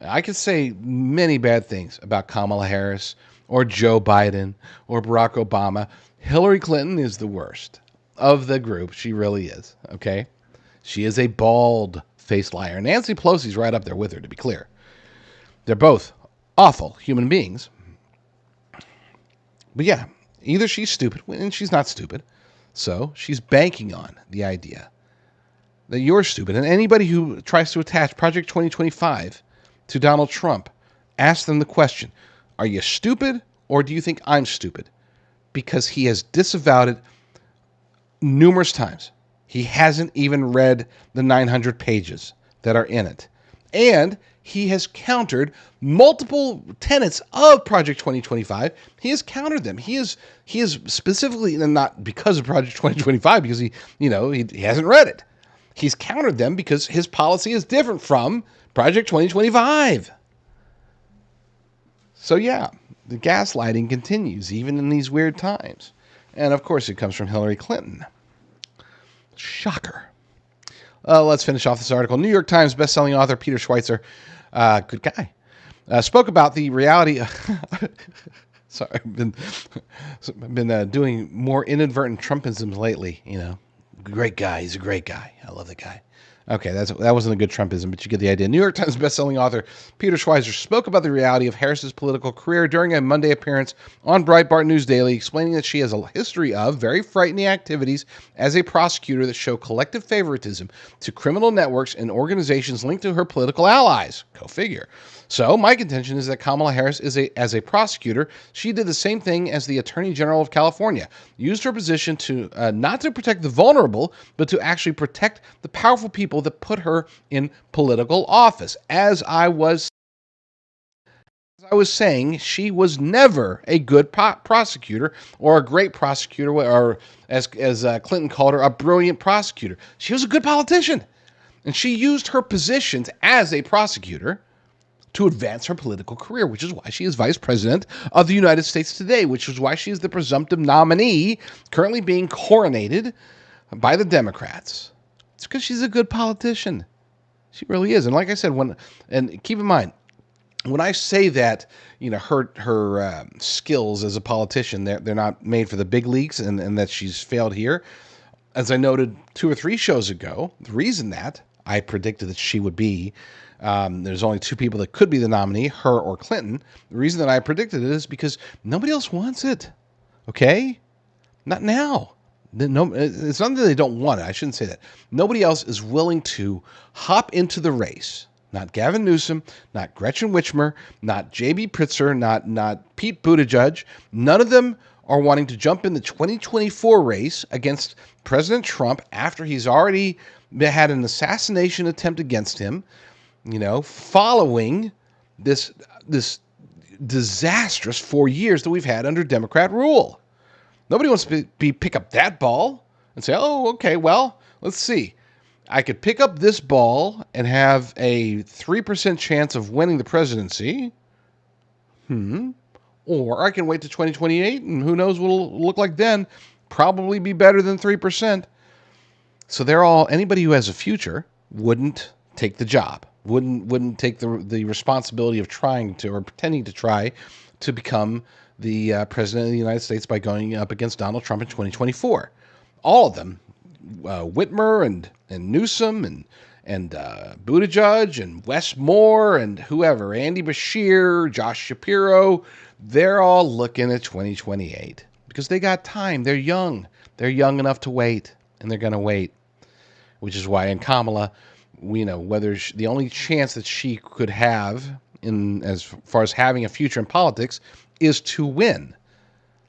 I could say many bad things about Kamala Harris or Joe Biden or Barack Obama. Hillary Clinton is the worst of the group. She really is, okay? She is a bald-faced liar. Nancy Pelosi's right up there with her, to be clear. They're both awful human beings. But yeah, either she's stupid, and she's not stupid, so she's banking on the idea that you're stupid. And anybody who tries to attach Project 2025 to Donald Trump, ask them the question, are you stupid or do you think I'm stupid? Because he has disavowed it numerous times. He hasn't even read the 900 pages that are in it. And he has countered multiple tenets of Project 2025. He has countered them. He is specifically, and not because of Project 2025, because he hasn't read it. He's countered them because his policy is different from Project 2025. So yeah, the gaslighting continues even in these weird times. And of course it comes from Hillary Clinton. Shocker. Let's finish off this article. New York Times bestselling author Peter Schweitzer, good guy, spoke about the reality. Sorry, I've been doing more inadvertent Trumpisms lately. Great guy. He's a great guy. I love the guy. Okay, that wasn't a good Trumpism, but you get the idea. New York Times bestselling author Peter Schweizer spoke about the reality of Harris's political career during a Monday appearance on Breitbart News Daily, explaining that she has a history of very frightening activities as a prosecutor that show collective favoritism to criminal networks and organizations linked to her political allies. Go figure. So my contention is that Kamala Harris as a prosecutor, she did the same thing as the Attorney General of California, used her position to not to protect the vulnerable, but to actually protect the powerful people that put her in political office. As I was saying, she was never a good prosecutor or a great prosecutor, or as Clinton called her, a brilliant prosecutor. She was a good politician, and she used her positions as a prosecutor to advance her political career, which is why she is vice president of the United States today, which is why she is the presumptive nominee currently being coronated by the Democrats. It's because she's a good politician. She really is. And like I said, and keep in mind, when I say that, her skills as a politician, they're not made for the big leagues, and that she's failed here. As I noted 2 or 3 shows ago, the reason that I predicted that she would be, there's only 2 people that could be the nominee, her or Clinton. The reason that I predicted it is because nobody else wants it. Okay? Not now. No, it's not that they don't want it. I shouldn't say that. Nobody else is willing to hop into the race. Not Gavin Newsom, not Gretchen Whitmer, not J.B. Pritzker, not Pete Buttigieg. None of them are wanting to jump in the 2024 race against President Trump after he's already had an assassination attempt against him, following this disastrous 4 years that we've had under Democrat rule. Nobody wants to pick up that ball and say, oh, okay, well, let's see. I could pick up this ball and have a 3% chance of winning the presidency. Or I can wait to 2028, and who knows what it'll look like then. Probably be better than 3%. So anybody who has a future wouldn't take the job, wouldn't take the responsibility of trying to, or pretending to try to become the president of the United States by going up against Donald Trump in 2024. All of them, Whitmer and Newsom and Buttigieg and Wes Moore and whoever, Andy Beshear, Josh Shapiro, they're all looking at 2028 because they got time. They're young. They're young enough to wait, and they're going to wait, which is why in Kamala, the only chance that she could have in as far as having a future in politics is to win.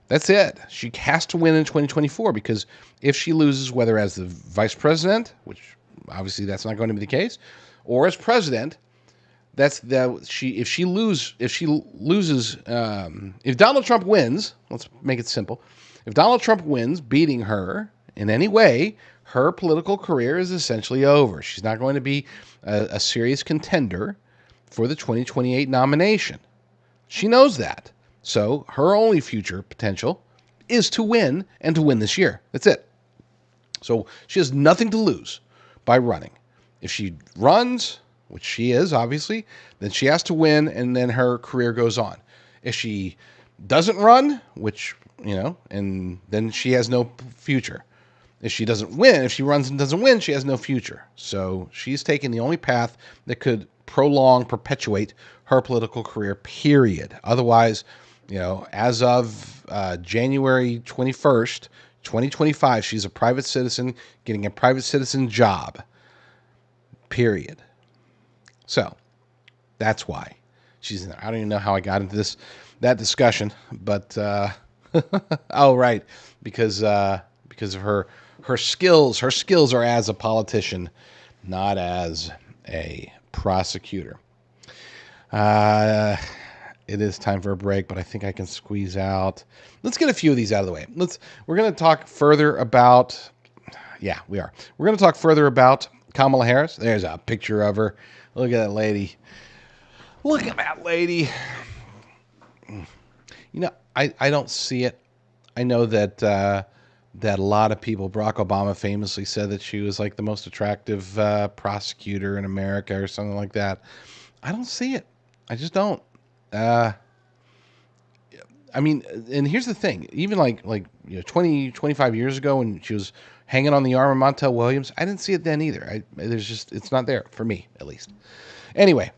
That's it. She has to win in 2024 because if she loses, whether as the vice president, which obviously that's not going to be the case, or as president, if Donald Trump wins, let's make it simple. If Donald Trump wins, beating her in any way, her political career is essentially over. She's not going to be a serious contender for the 2028 nomination. She knows that. So her only future potential is to win, and to win this year. That's it. So she has nothing to lose by running. If she runs, which she is obviously, then she has to win, and then her career goes on. If she doesn't run, and then she has no future. If she doesn't win, if she runs and doesn't win, she has no future. So she's taking the only path that could perpetuate her political career, period. Otherwise, as of January 21st, 2025, she's a private citizen getting a private citizen job, period. So that's why she's in there. I don't even know how I got into that discussion, but oh, right, because of her skills. Her skills are as a politician, not as a prosecutor. It is time for a break, but I think I can squeeze out. Let's get a few of these out of the way. We're going to talk further about. Yeah, we are. We're going to talk further about Kamala Harris. There's a picture of her. Look at that lady. Look at that lady. I don't see it. I know that a lot of people, Barack Obama famously said that she was like the most attractive prosecutor in America or something like that. I don't see it. I just don't. And here's the thing. Even 20, 25 years ago when she was hanging on the arm of Montel Williams, I didn't see it then either. It's not there for me, at least. Anyway,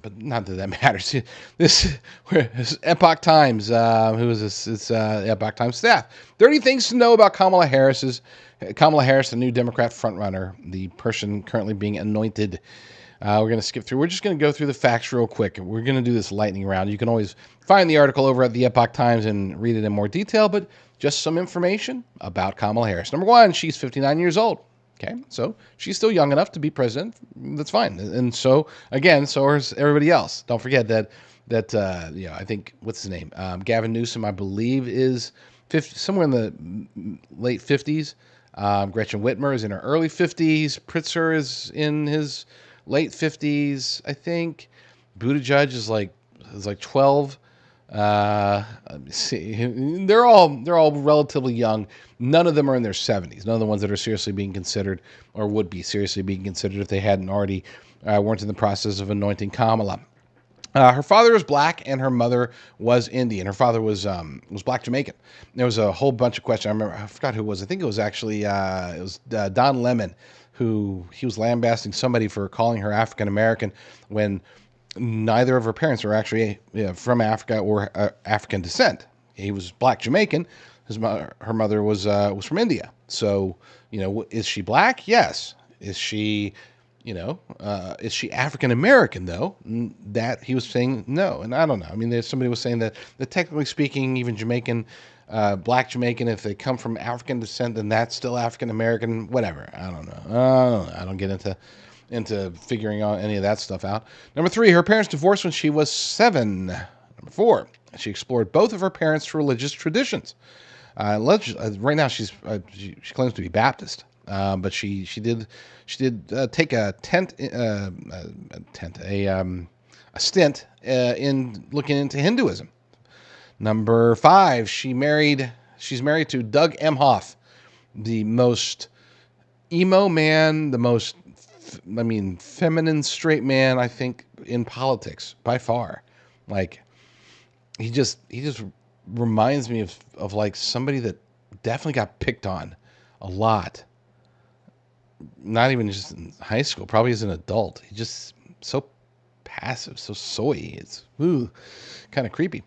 but not that matters. This is Epoch Times. Who is this? It's Epoch Times staff. 30 things to know about Kamala Harris, the new Democrat frontrunner, the person currently being anointed. We're going to skip through. We're just going to go through the facts real quick. We're going to do this lightning round. You can always find the article over at the Epoch Times and read it in more detail, but just some information about Kamala Harris. Number one, she's 59 years old. Okay, so she's still young enough to be president. That's fine. And so, again, so is everybody else. Don't forget that I think, what's his name? Gavin Newsom, I believe, is somewhere in the late 50s. Gretchen Whitmer is in her early 50s. Pritzker is in his late 50s, I think. Buttigieg is like 12. They're all relatively young. None of them are in their 70s. None of the ones that are seriously being considered or would be seriously being considered if they hadn't already weren't in the process of anointing Kamala. Her father was black and her mother was Indian. Her father was black Jamaican. There was a whole bunch of questions. I remember, I forgot who it was. I think it was actually Don Lemon, who he was lambasting somebody for calling her African American when neither of her parents were actually from Africa or African descent. He was black Jamaican. Her mother was from India. So is she black? Yes. Is she is she African American though? That he was saying no, and I don't know. I mean, there's somebody was saying that technically speaking, even Jamaican, black Jamaican, if they come from African descent, then that's still African American. Whatever. I don't know. I don't get into figuring out any of that stuff out. Number 3, her parents divorced when she was 7. Number 4, she explored both of her parents' religious traditions. Right now, she claims to be Baptist, but she did take a stint in looking into Hinduism. Number 5, she's married to Doug Emhoff, the most emo man, the most feminine straight man I think in politics by far. Like he just reminds me of like somebody that definitely got picked on a lot. Not even just in high school, probably as an adult. He's just so passive, so soy. It's kind of creepy.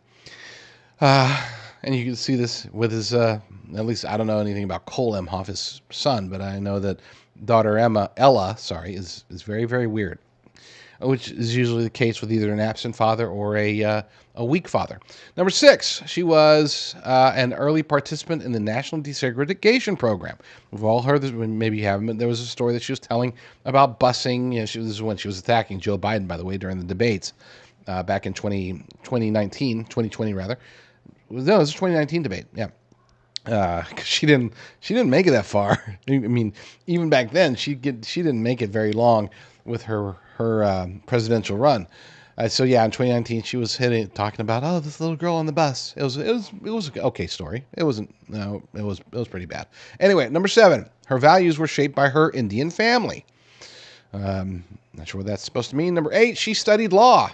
And you can see this with his, at least I don't know anything about Cole Emhoff, his son, but I know that daughter Ella, is very, very weird, which is usually the case with either an absent father or a weak father. Number 6, she was an early participant in the National Desegregation Program. We've all heard this, maybe you haven't, but there was a story that she was telling about busing. This is when she was attacking Joe Biden, by the way, during the debates back in 2020 rather. No, it was a 2019 debate. Yeah. 'Cause she didn't make it that far. I mean, even back then, she didn't make it very long with her presidential run. So yeah, in 2019, she was talking about this little girl on the bus. It was an okay story. It was pretty bad. Anyway, number 7, her values were shaped by her Indian family. Not sure what that's supposed to mean. Number 8, she studied law.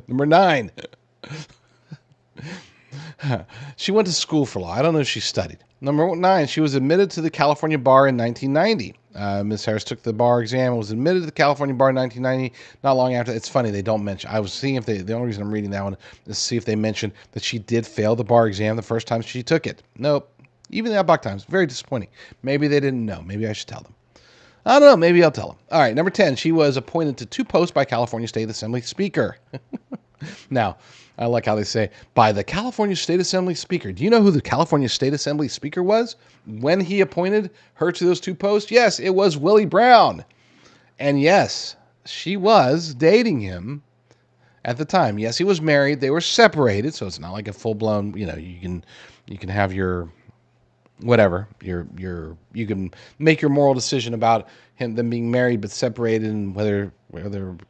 Number 9. She went to school for law. I don't know if she studied. Number 9, she was admitted to the California bar in 1990. Ms. Harris took the bar exam and was admitted to the California bar in 1990. Not long after. It's funny, they don't mention. I was seeing if the only reason I'm reading that one is to see if they mentioned that she did fail the bar exam the first time she took it. Nope. Even the Outback Times. Very disappointing. Maybe they didn't know. Maybe I should tell them. I don't know. Maybe I'll tell them. All right. Number 10, she was appointed to 2 posts by California State Assembly Speaker. Now, I like how they say, by the California State Assembly Speaker. Do you know who the California State Assembly Speaker was when he appointed her to those 2 posts? Yes, it was Willie Brown. And yes, she was dating him at the time. Yes, he was married. They were separated, so it's not like a full-blown, you can have your whatever, you can make your moral decision about them being married but separated, and whether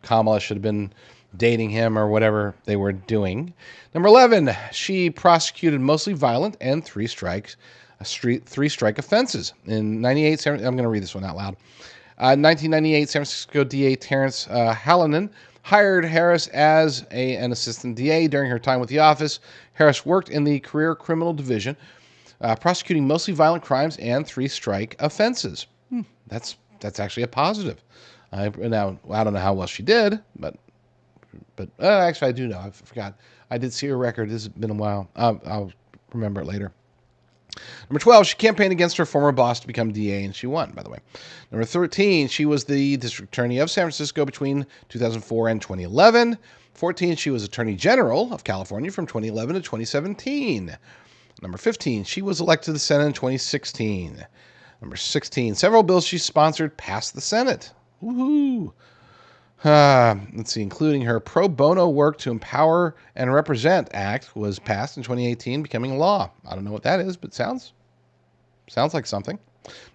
Kamala should have been dating him or whatever they were doing. Number 11, she prosecuted mostly violent and three-strike offenses. In 98, I'm going to read this one out loud. 1998, San Francisco DA Terrence Hallinan hired Harris as an assistant DA during her time with the office. Harris worked in the career criminal division, prosecuting mostly violent crimes and three-strike offenses. That's actually a positive. Now, I don't know how well she did, but actually I do know. I forgot. I did see her record. This has been a while. I'll remember it later. Number 12, she campaigned against her former boss to become DA, and she won, by the way. Number 13, she was the district attorney of San Francisco between 2004 and 2011. 14, she was attorney general of California from 2011 to 2017. Number 15, she was elected to the Senate in 2016. Number 16, several bills she sponsored passed the Senate. Woohoo! Let's see, including her pro bono work to Empower and Represent Act was passed in 2018, becoming law. I don't know what that is, but sounds like something.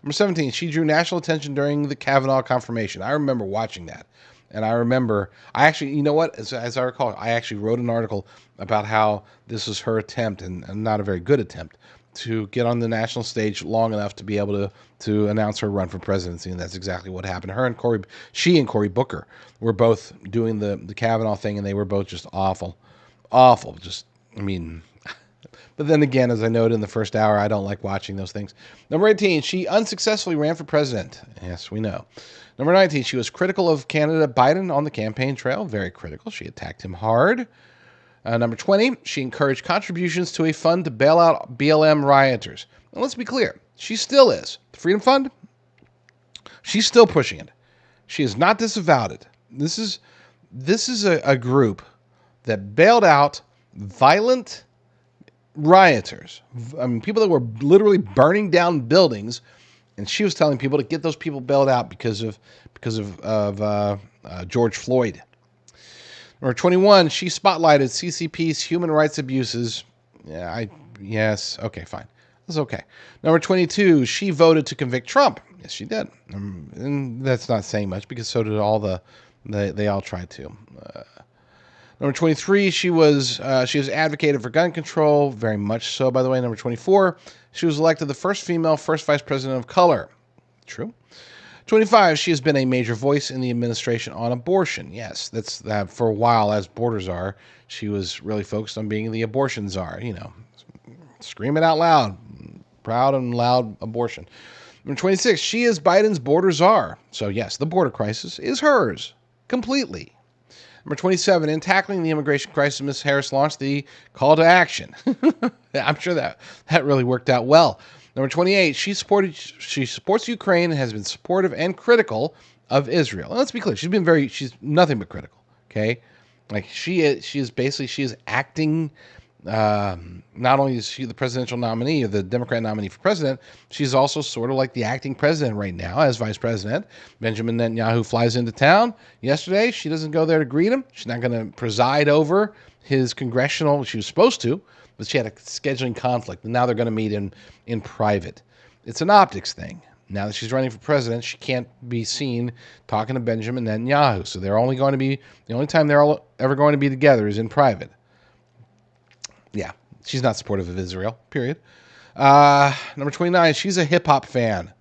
Number 17, she drew national attention during the Kavanaugh confirmation. I remember watching that. And I remember, you know what, as I recall, I actually wrote an article about how this was her attempt, and not a very good attempt, to get on the national stage long enough to be able to announce her run for presidency, and that's exactly what happened. She and Cory Booker were both doing the Kavanaugh thing, and they were both just awful. Just, I mean, but then again, as I noted in the first hour, I don't like watching those things. Number 18, she unsuccessfully ran for president. Yes, we know. Number 19, she was critical of candidate Biden on the campaign trail. Very critical. She attacked him hard. Number 20, she encouraged contributions to a fund to bail out BLM rioters. And let's be clear, she still is. The Freedom Fund, she's still pushing it. She has not disavowed it. This is a group that bailed out violent rioters. I mean, people that were literally burning down buildings, and she was telling people to get those people bailed out because of George Floyd. Number 21, she spotlighted CCP's human rights abuses. Yes, okay, fine. That's okay. Number 22, she voted to convict Trump. Yes, she did. And that's not saying much because so did they all tried to. Number 23, she has advocated for gun control, very much so, by the way. Number 24, she was elected the first female first vice president of color. True. 25, she has been a major voice in the administration on abortion. Yes, that's that for a while, as Borders are. She was really focused on being the abortion czar, scream it out loud, proud and loud abortion. Number 26, she is Biden's border czar. So yes, the border crisis is hers, completely. Number 27, in tackling the immigration crisis, Ms. Harris launched the call to action. I'm sure that really worked out well. Number 28, she supports Ukraine and has been supportive and critical of Israel. And let's be clear, she's nothing but critical. Okay, like she is acting. Not only is she the presidential nominee or the Democrat nominee for president, she's also sort of like the acting president right now as vice president. Benjamin Netanyahu flies into town yesterday. She doesn't go there to greet him. She's not going to preside over his congressional. She was supposed to, but she had a scheduling conflict, and now they're going to meet in private. It's an optics thing. Now that she's running for president, she can't be seen talking to Benjamin Netanyahu. So the only time they're all ever going to be together is in private. Yeah, she's not supportive of Israel, period. Number 29, she's a hip-hop fan.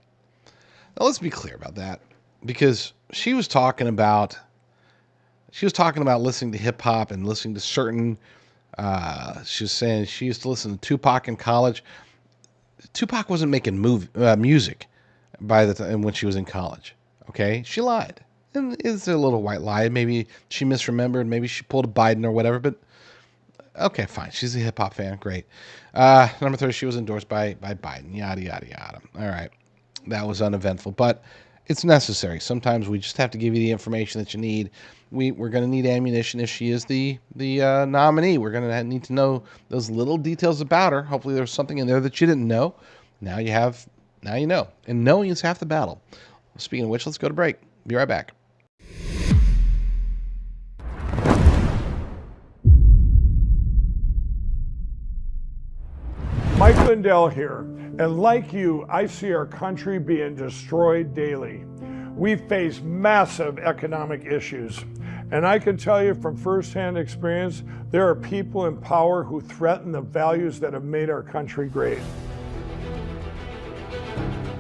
Now, let's be clear about that, because she was talking about listening to hip-hop and listening to certain, she was saying she used to listen to Tupac in college. Tupac wasn't making music by the time when she was in college, okay? She lied. And it's a little white lie. Maybe she misremembered. Maybe she pulled a Biden or whatever, but okay, fine. She's a hip-hop fan. Great. Number 30, she was endorsed by Biden. Yada, yada, yada. All right. That was uneventful, but it's necessary. Sometimes we just have to give you the information that you need. We're going to need ammunition if she is the nominee. We're going to need to know those little details about her. Hopefully there's something in there that you didn't know. Now you know. And knowing is half the battle. Speaking of which, let's go to break. Be right back. Mike Lindell here, and like you, I see our country being destroyed daily. We face massive economic issues, and I can tell you from firsthand experience, there are people in power who threaten the values that have made our country great.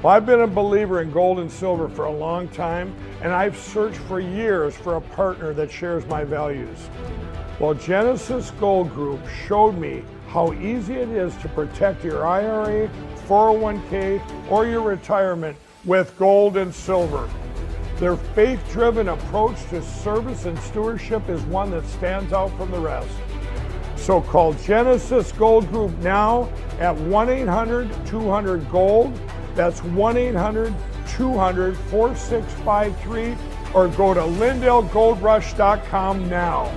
Well, I've been a believer in gold and silver for a long time, and I've searched for years for a partner that shares my values. Well, Genesis Gold Group showed me how easy it is to protect your IRA, 401k, or your retirement with gold and silver. Their faith-driven approach to service and stewardship is one that stands out from the rest. So call Genesis Gold Group now at 1-800-200-GOLD. That's 1-800-200-4653, or go to LindellGoldRush.com now.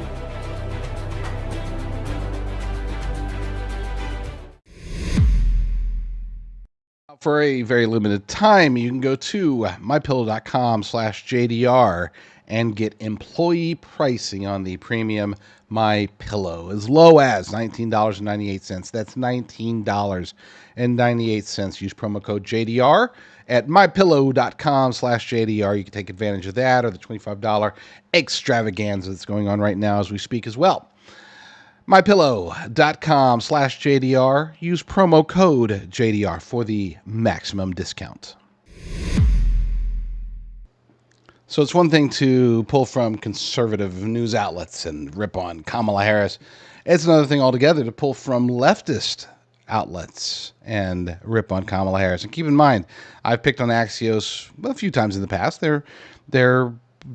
For a very limited time, you can go to mypillow.com/JDR and get employee pricing on the premium MyPillow as low as $19.98. That's $19.98. Use promo code JDR at mypillow.com/JDR. You can take advantage of that or the $25 extravaganza that's going on right now as we speak as well. MyPillow.com/JDR. Use promo code JDR for the maximum discount. So it's one thing to pull from conservative news outlets and rip on Kamala Harris. It's another thing altogether to pull from leftist outlets and rip on Kamala Harris. And keep in mind, I've picked on Axios a few times in the past. They're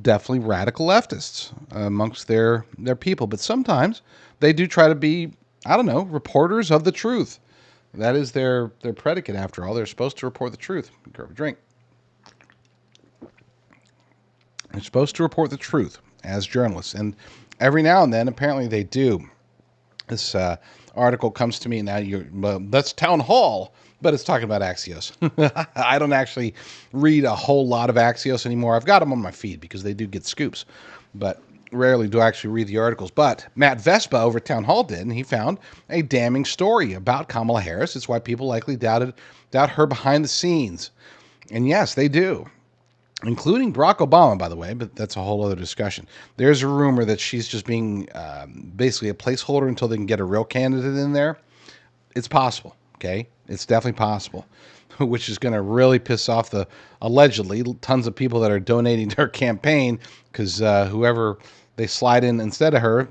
definitely radical leftists amongst their people, but sometimes they do try to be, reporters of the truth. That is their predicate, after all. They're supposed to report the truth. Grab a drink. They're supposed to report the truth as journalists, and every now and then, apparently, they do. This article comes to me now. That's Town Hall, but it's talking about Axios. I don't actually read a whole lot of Axios anymore. I've got them on my feed because they do get scoops, but rarely do I actually read the articles. But Matt Vespa over at Town Hall did, and he found a damning story about Kamala Harris. It's why people likely doubt her behind the scenes. And yes, they do. Including Barack Obama, by the way, but that's a whole other discussion. There's a rumor that she's just being basically a placeholder until they can get a real candidate in there. It's possible, okay? It's definitely possible, which is going to really piss off the, allegedly, tons of people that are donating to her campaign, because whoever they slide in instead of her,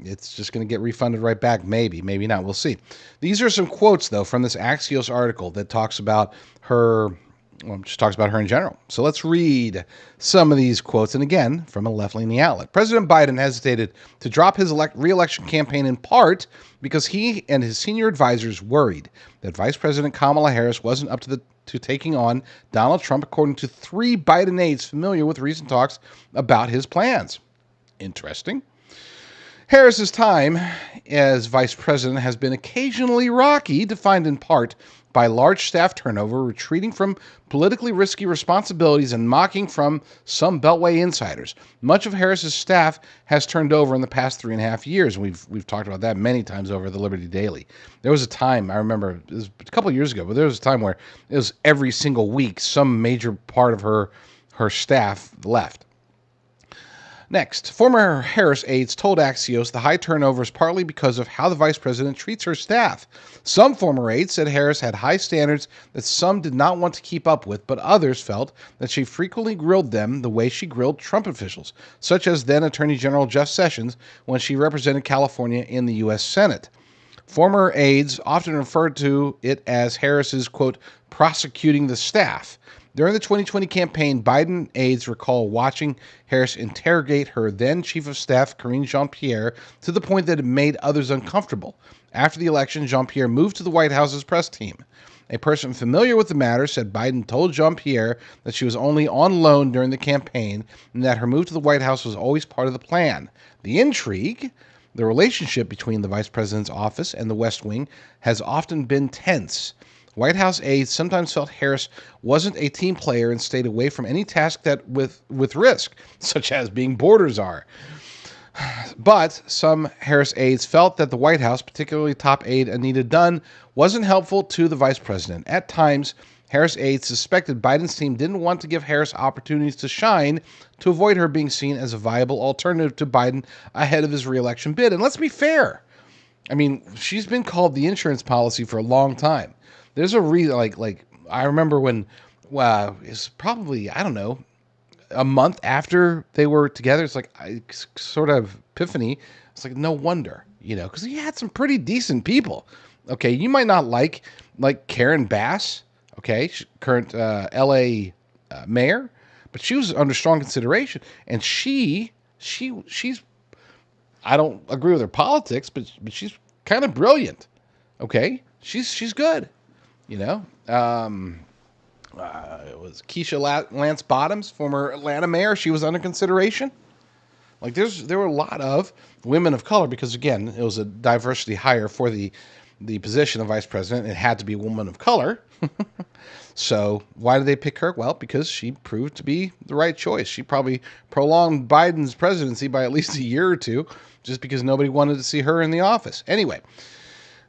it's just going to get refunded right back. Maybe, maybe not. We'll see. These are some quotes, though, from this Axios article that talks about her. Well, just talks about her in general. So let's read some of these quotes. And again, from a left-leaning outlet. President Biden hesitated to drop his re-election campaign in part because he and his senior advisors worried that Vice President Kamala Harris wasn't up to taking on Donald Trump, according to 3 Biden aides familiar with recent talks about his plans. Interesting. Harris's time as vice president has been occasionally rocky, defined in part by large staff turnover, retreating from politically risky responsibilities, and mocking from some Beltway insiders. Much of Harris's staff has turned over in the past 3.5 years, and we've talked about that many times over the Liberty Daily. There was a time, I remember, it was a couple of years ago, but there was a time where it was every single week some major part of her staff left. Next, former Harris aides told Axios the high turnover is partly because of how the vice president treats her staff. Some former aides said Harris had high standards that some did not want to keep up with, but others felt that she frequently grilled them the way she grilled Trump officials, such as then Attorney General Jeff Sessions when she represented California in the U.S. Senate. Former aides often referred to it as Harris's, quote, prosecuting the staff. During the 2020 campaign, Biden aides recall watching Harris interrogate her then Chief of Staff, Karine Jean-Pierre, to the point that it made others uncomfortable. After the election, Jean-Pierre moved to the White House's press team. A person familiar with the matter said Biden told Jean-Pierre that she was only on loan during the campaign and that her move to the White House was always part of the plan. The intrigue, the relationship between the vice president's office and the West Wing, has often been tense. White House aides sometimes felt Harris wasn't a team player and stayed away from any task that with risk, such as being border czar. But some Harris aides felt that the White House, particularly top aide Anita Dunn, wasn't helpful to the vice president. At times, Harris aides suspected Biden's team didn't want to give Harris opportunities to shine to avoid her being seen as a viable alternative to Biden ahead of his reelection bid. And let's be fair. I mean, she's been called the insurance policy for a long time. There's a reason, like I remember when, it's probably, I don't know, a month after they were together, it's like, sort of epiphany. It's like, no wonder, because he had some pretty decent people. Okay, you might not like Karen Bass, okay, current L.A. mayor, but she was under strong consideration, and she's, I don't agree with her politics, but she's kind of brilliant, okay? She's good. It was Keisha Lance Bottoms, former Atlanta mayor. She was under consideration. There were a lot of women of color because, again, it was a diversity hire for the position of vice president. It had to be a woman of color. So why did they pick her? Well, because she proved to be the right choice. She probably prolonged Biden's presidency by at least a year or two just because nobody wanted to see her in the office. Anyway.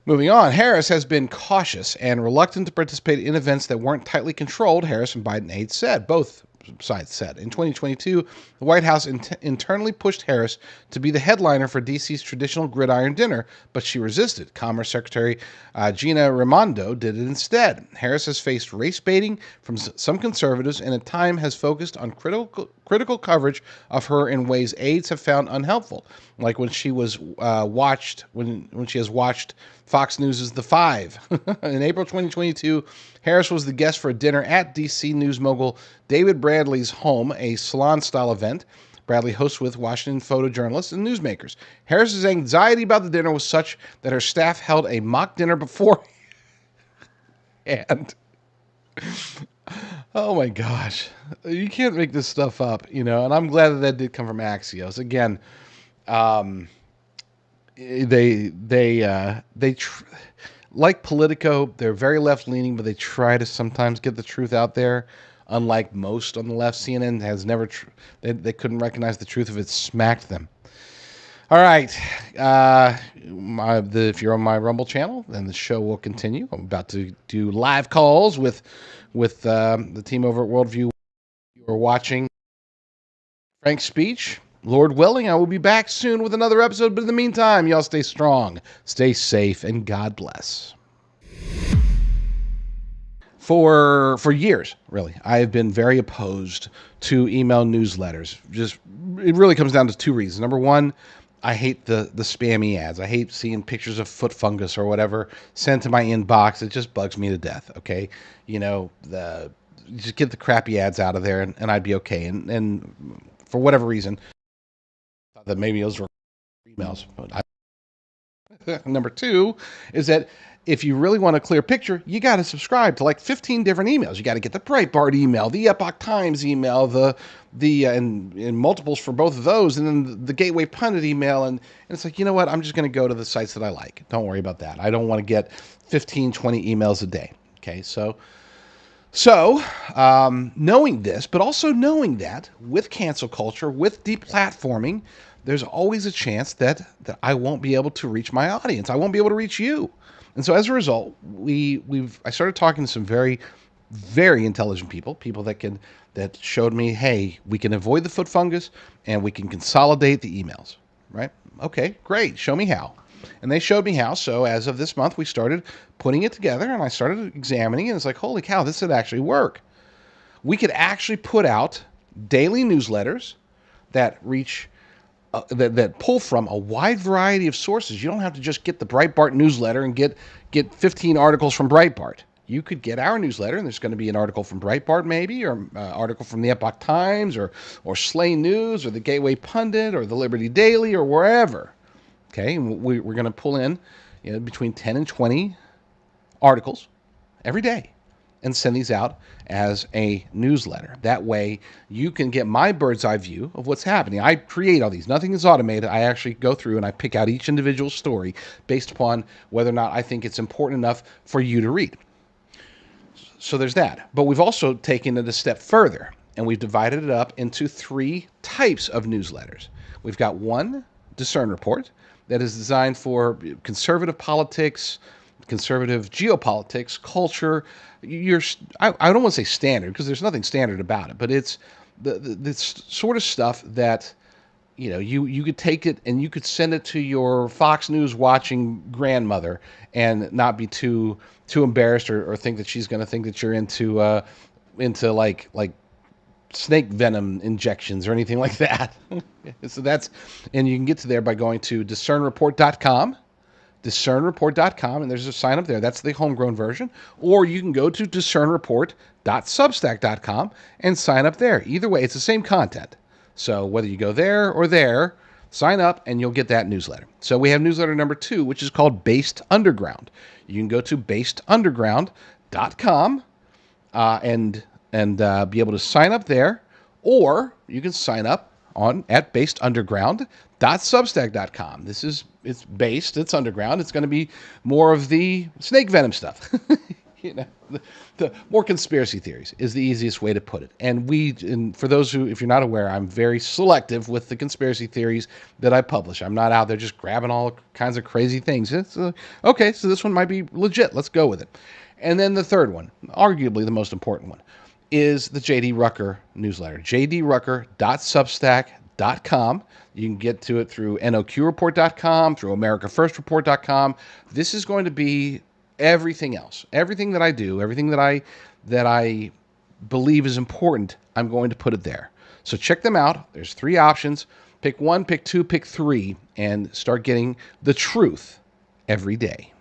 Moving on, Harris has been cautious and reluctant to participate in events that weren't tightly controlled, Harris and Biden aides said. Both side said. In 2022, the White House internally pushed Harris to be the headliner for D.C.'s traditional gridiron dinner, but she resisted. Commerce Secretary Gina Raimondo did it instead. Harris has faced race baiting from some conservatives and at times has focused on critical coverage of her in ways aides have found unhelpful, like when she was when she has watched Fox News' The Five. In April 2022, Harris was the guest for a dinner at D.C. news mogul David Bradley's home, a salon-style event. Bradley hosts with Washington photojournalists and newsmakers. Harris's anxiety about the dinner was such that her staff held a mock dinner beforehand. Oh my gosh, you can't make this stuff up, and I'm glad that did come from Axios. Again, like Politico, they're very left-leaning, but they try to sometimes get the truth out there. Unlike most on the left, CNN has never. They couldn't recognize the truth if it smacked them. All right, if you're on my Rumble channel, then the show will continue. I'm about to do live calls with the team over at Worldview. You are watching Frank's speech. Lord willing, I will be back soon with another episode. But in the meantime, y'all stay strong, stay safe, and God bless. For years, really, I have been very opposed to email newsletters. It really comes down to two reasons. Number one, I hate the spammy ads. I hate seeing pictures of foot fungus or whatever sent to my inbox. It just bugs me to death. Okay, just get the crappy ads out of there, and I'd be okay. And for whatever reason, I thought that maybe those were emails. But number two is that if you really want a clear picture, you got to subscribe to like 15 different emails. You got to get the Breitbart email, the Epoch Times email, and multiples for both of those, and then the Gateway Pundit email. And it's like, you know what? I'm just going to go to the sites that I like. Don't worry about that. I don't want to get 15, 20 emails a day. Okay, so knowing this, but also knowing that with cancel culture, with deplatforming, there's always a chance that I won't be able to reach my audience. I won't be able to reach you. And so as a result, I started talking to some very, very intelligent people that showed me, hey, we can avoid the foot fungus and we can consolidate the emails, right? Okay, great. Show me how. And they showed me how. So as of this month, we started putting it together and I started examining it. And it's like, holy cow, this would actually work. We could actually put out daily newsletters that reach that pull from a wide variety of sources. You don't have to just get the Breitbart newsletter and get 15 articles from Breitbart. You could get our newsletter, and there's going to be an article from Breitbart maybe, or an article from the Epoch Times, or Slay News, or the Gateway Pundit, or the Liberty Daily, or wherever. Okay, and we're going to pull in between 10 and 20 articles every day and send these out as a newsletter. That way you can get my bird's eye view of what's happening. I create all these. Nothing is automated. I actually go through and I pick out each individual story based upon whether or not I think it's important enough for you to read. So there's that. But we've also taken it a step further, and we've divided it up into 3 types of newsletters. We've got one Discern Report that is designed for conservative politics, conservative geopolitics, culture. I don't want to say standard because there's nothing standard about it, but it's the sort of stuff that you could take it and you could send it to your Fox News watching grandmother and not be too embarrassed or think that she's going to think that you're into like snake venom injections or anything like that. So and you can get to there by going to discernreport.com. discernreport.com, and there's a sign up there. That's the homegrown version. Or you can go to discernreport.substack.com and sign up there. Either way, it's the same content. So whether you go there or there, sign up and you'll get that newsletter. So we have newsletter number 2, which is called Based Underground. You can go to basedunderground.com and be able to sign up there, or you can sign up at basedunderground.substack.com. It's based, it's underground. It's going to be more of the snake venom stuff. The more conspiracy theories is the easiest way to put it. And for those who, if you're not aware, I'm very selective with the conspiracy theories that I publish. I'm not out there just grabbing all kinds of crazy things. It's okay, so this one might be legit. Let's go with it. And then the third one, arguably the most important one, is the JD Rucker newsletter, jdrucker.substack.com. You can get to it through noqreport.com, through americafirstreport.com. This is going to be everything else. Everything that I do, everything that I believe is important, I'm going to put it there. So check them out. There's 3 options. Pick 1, pick 2, pick 3, and start getting the truth every day.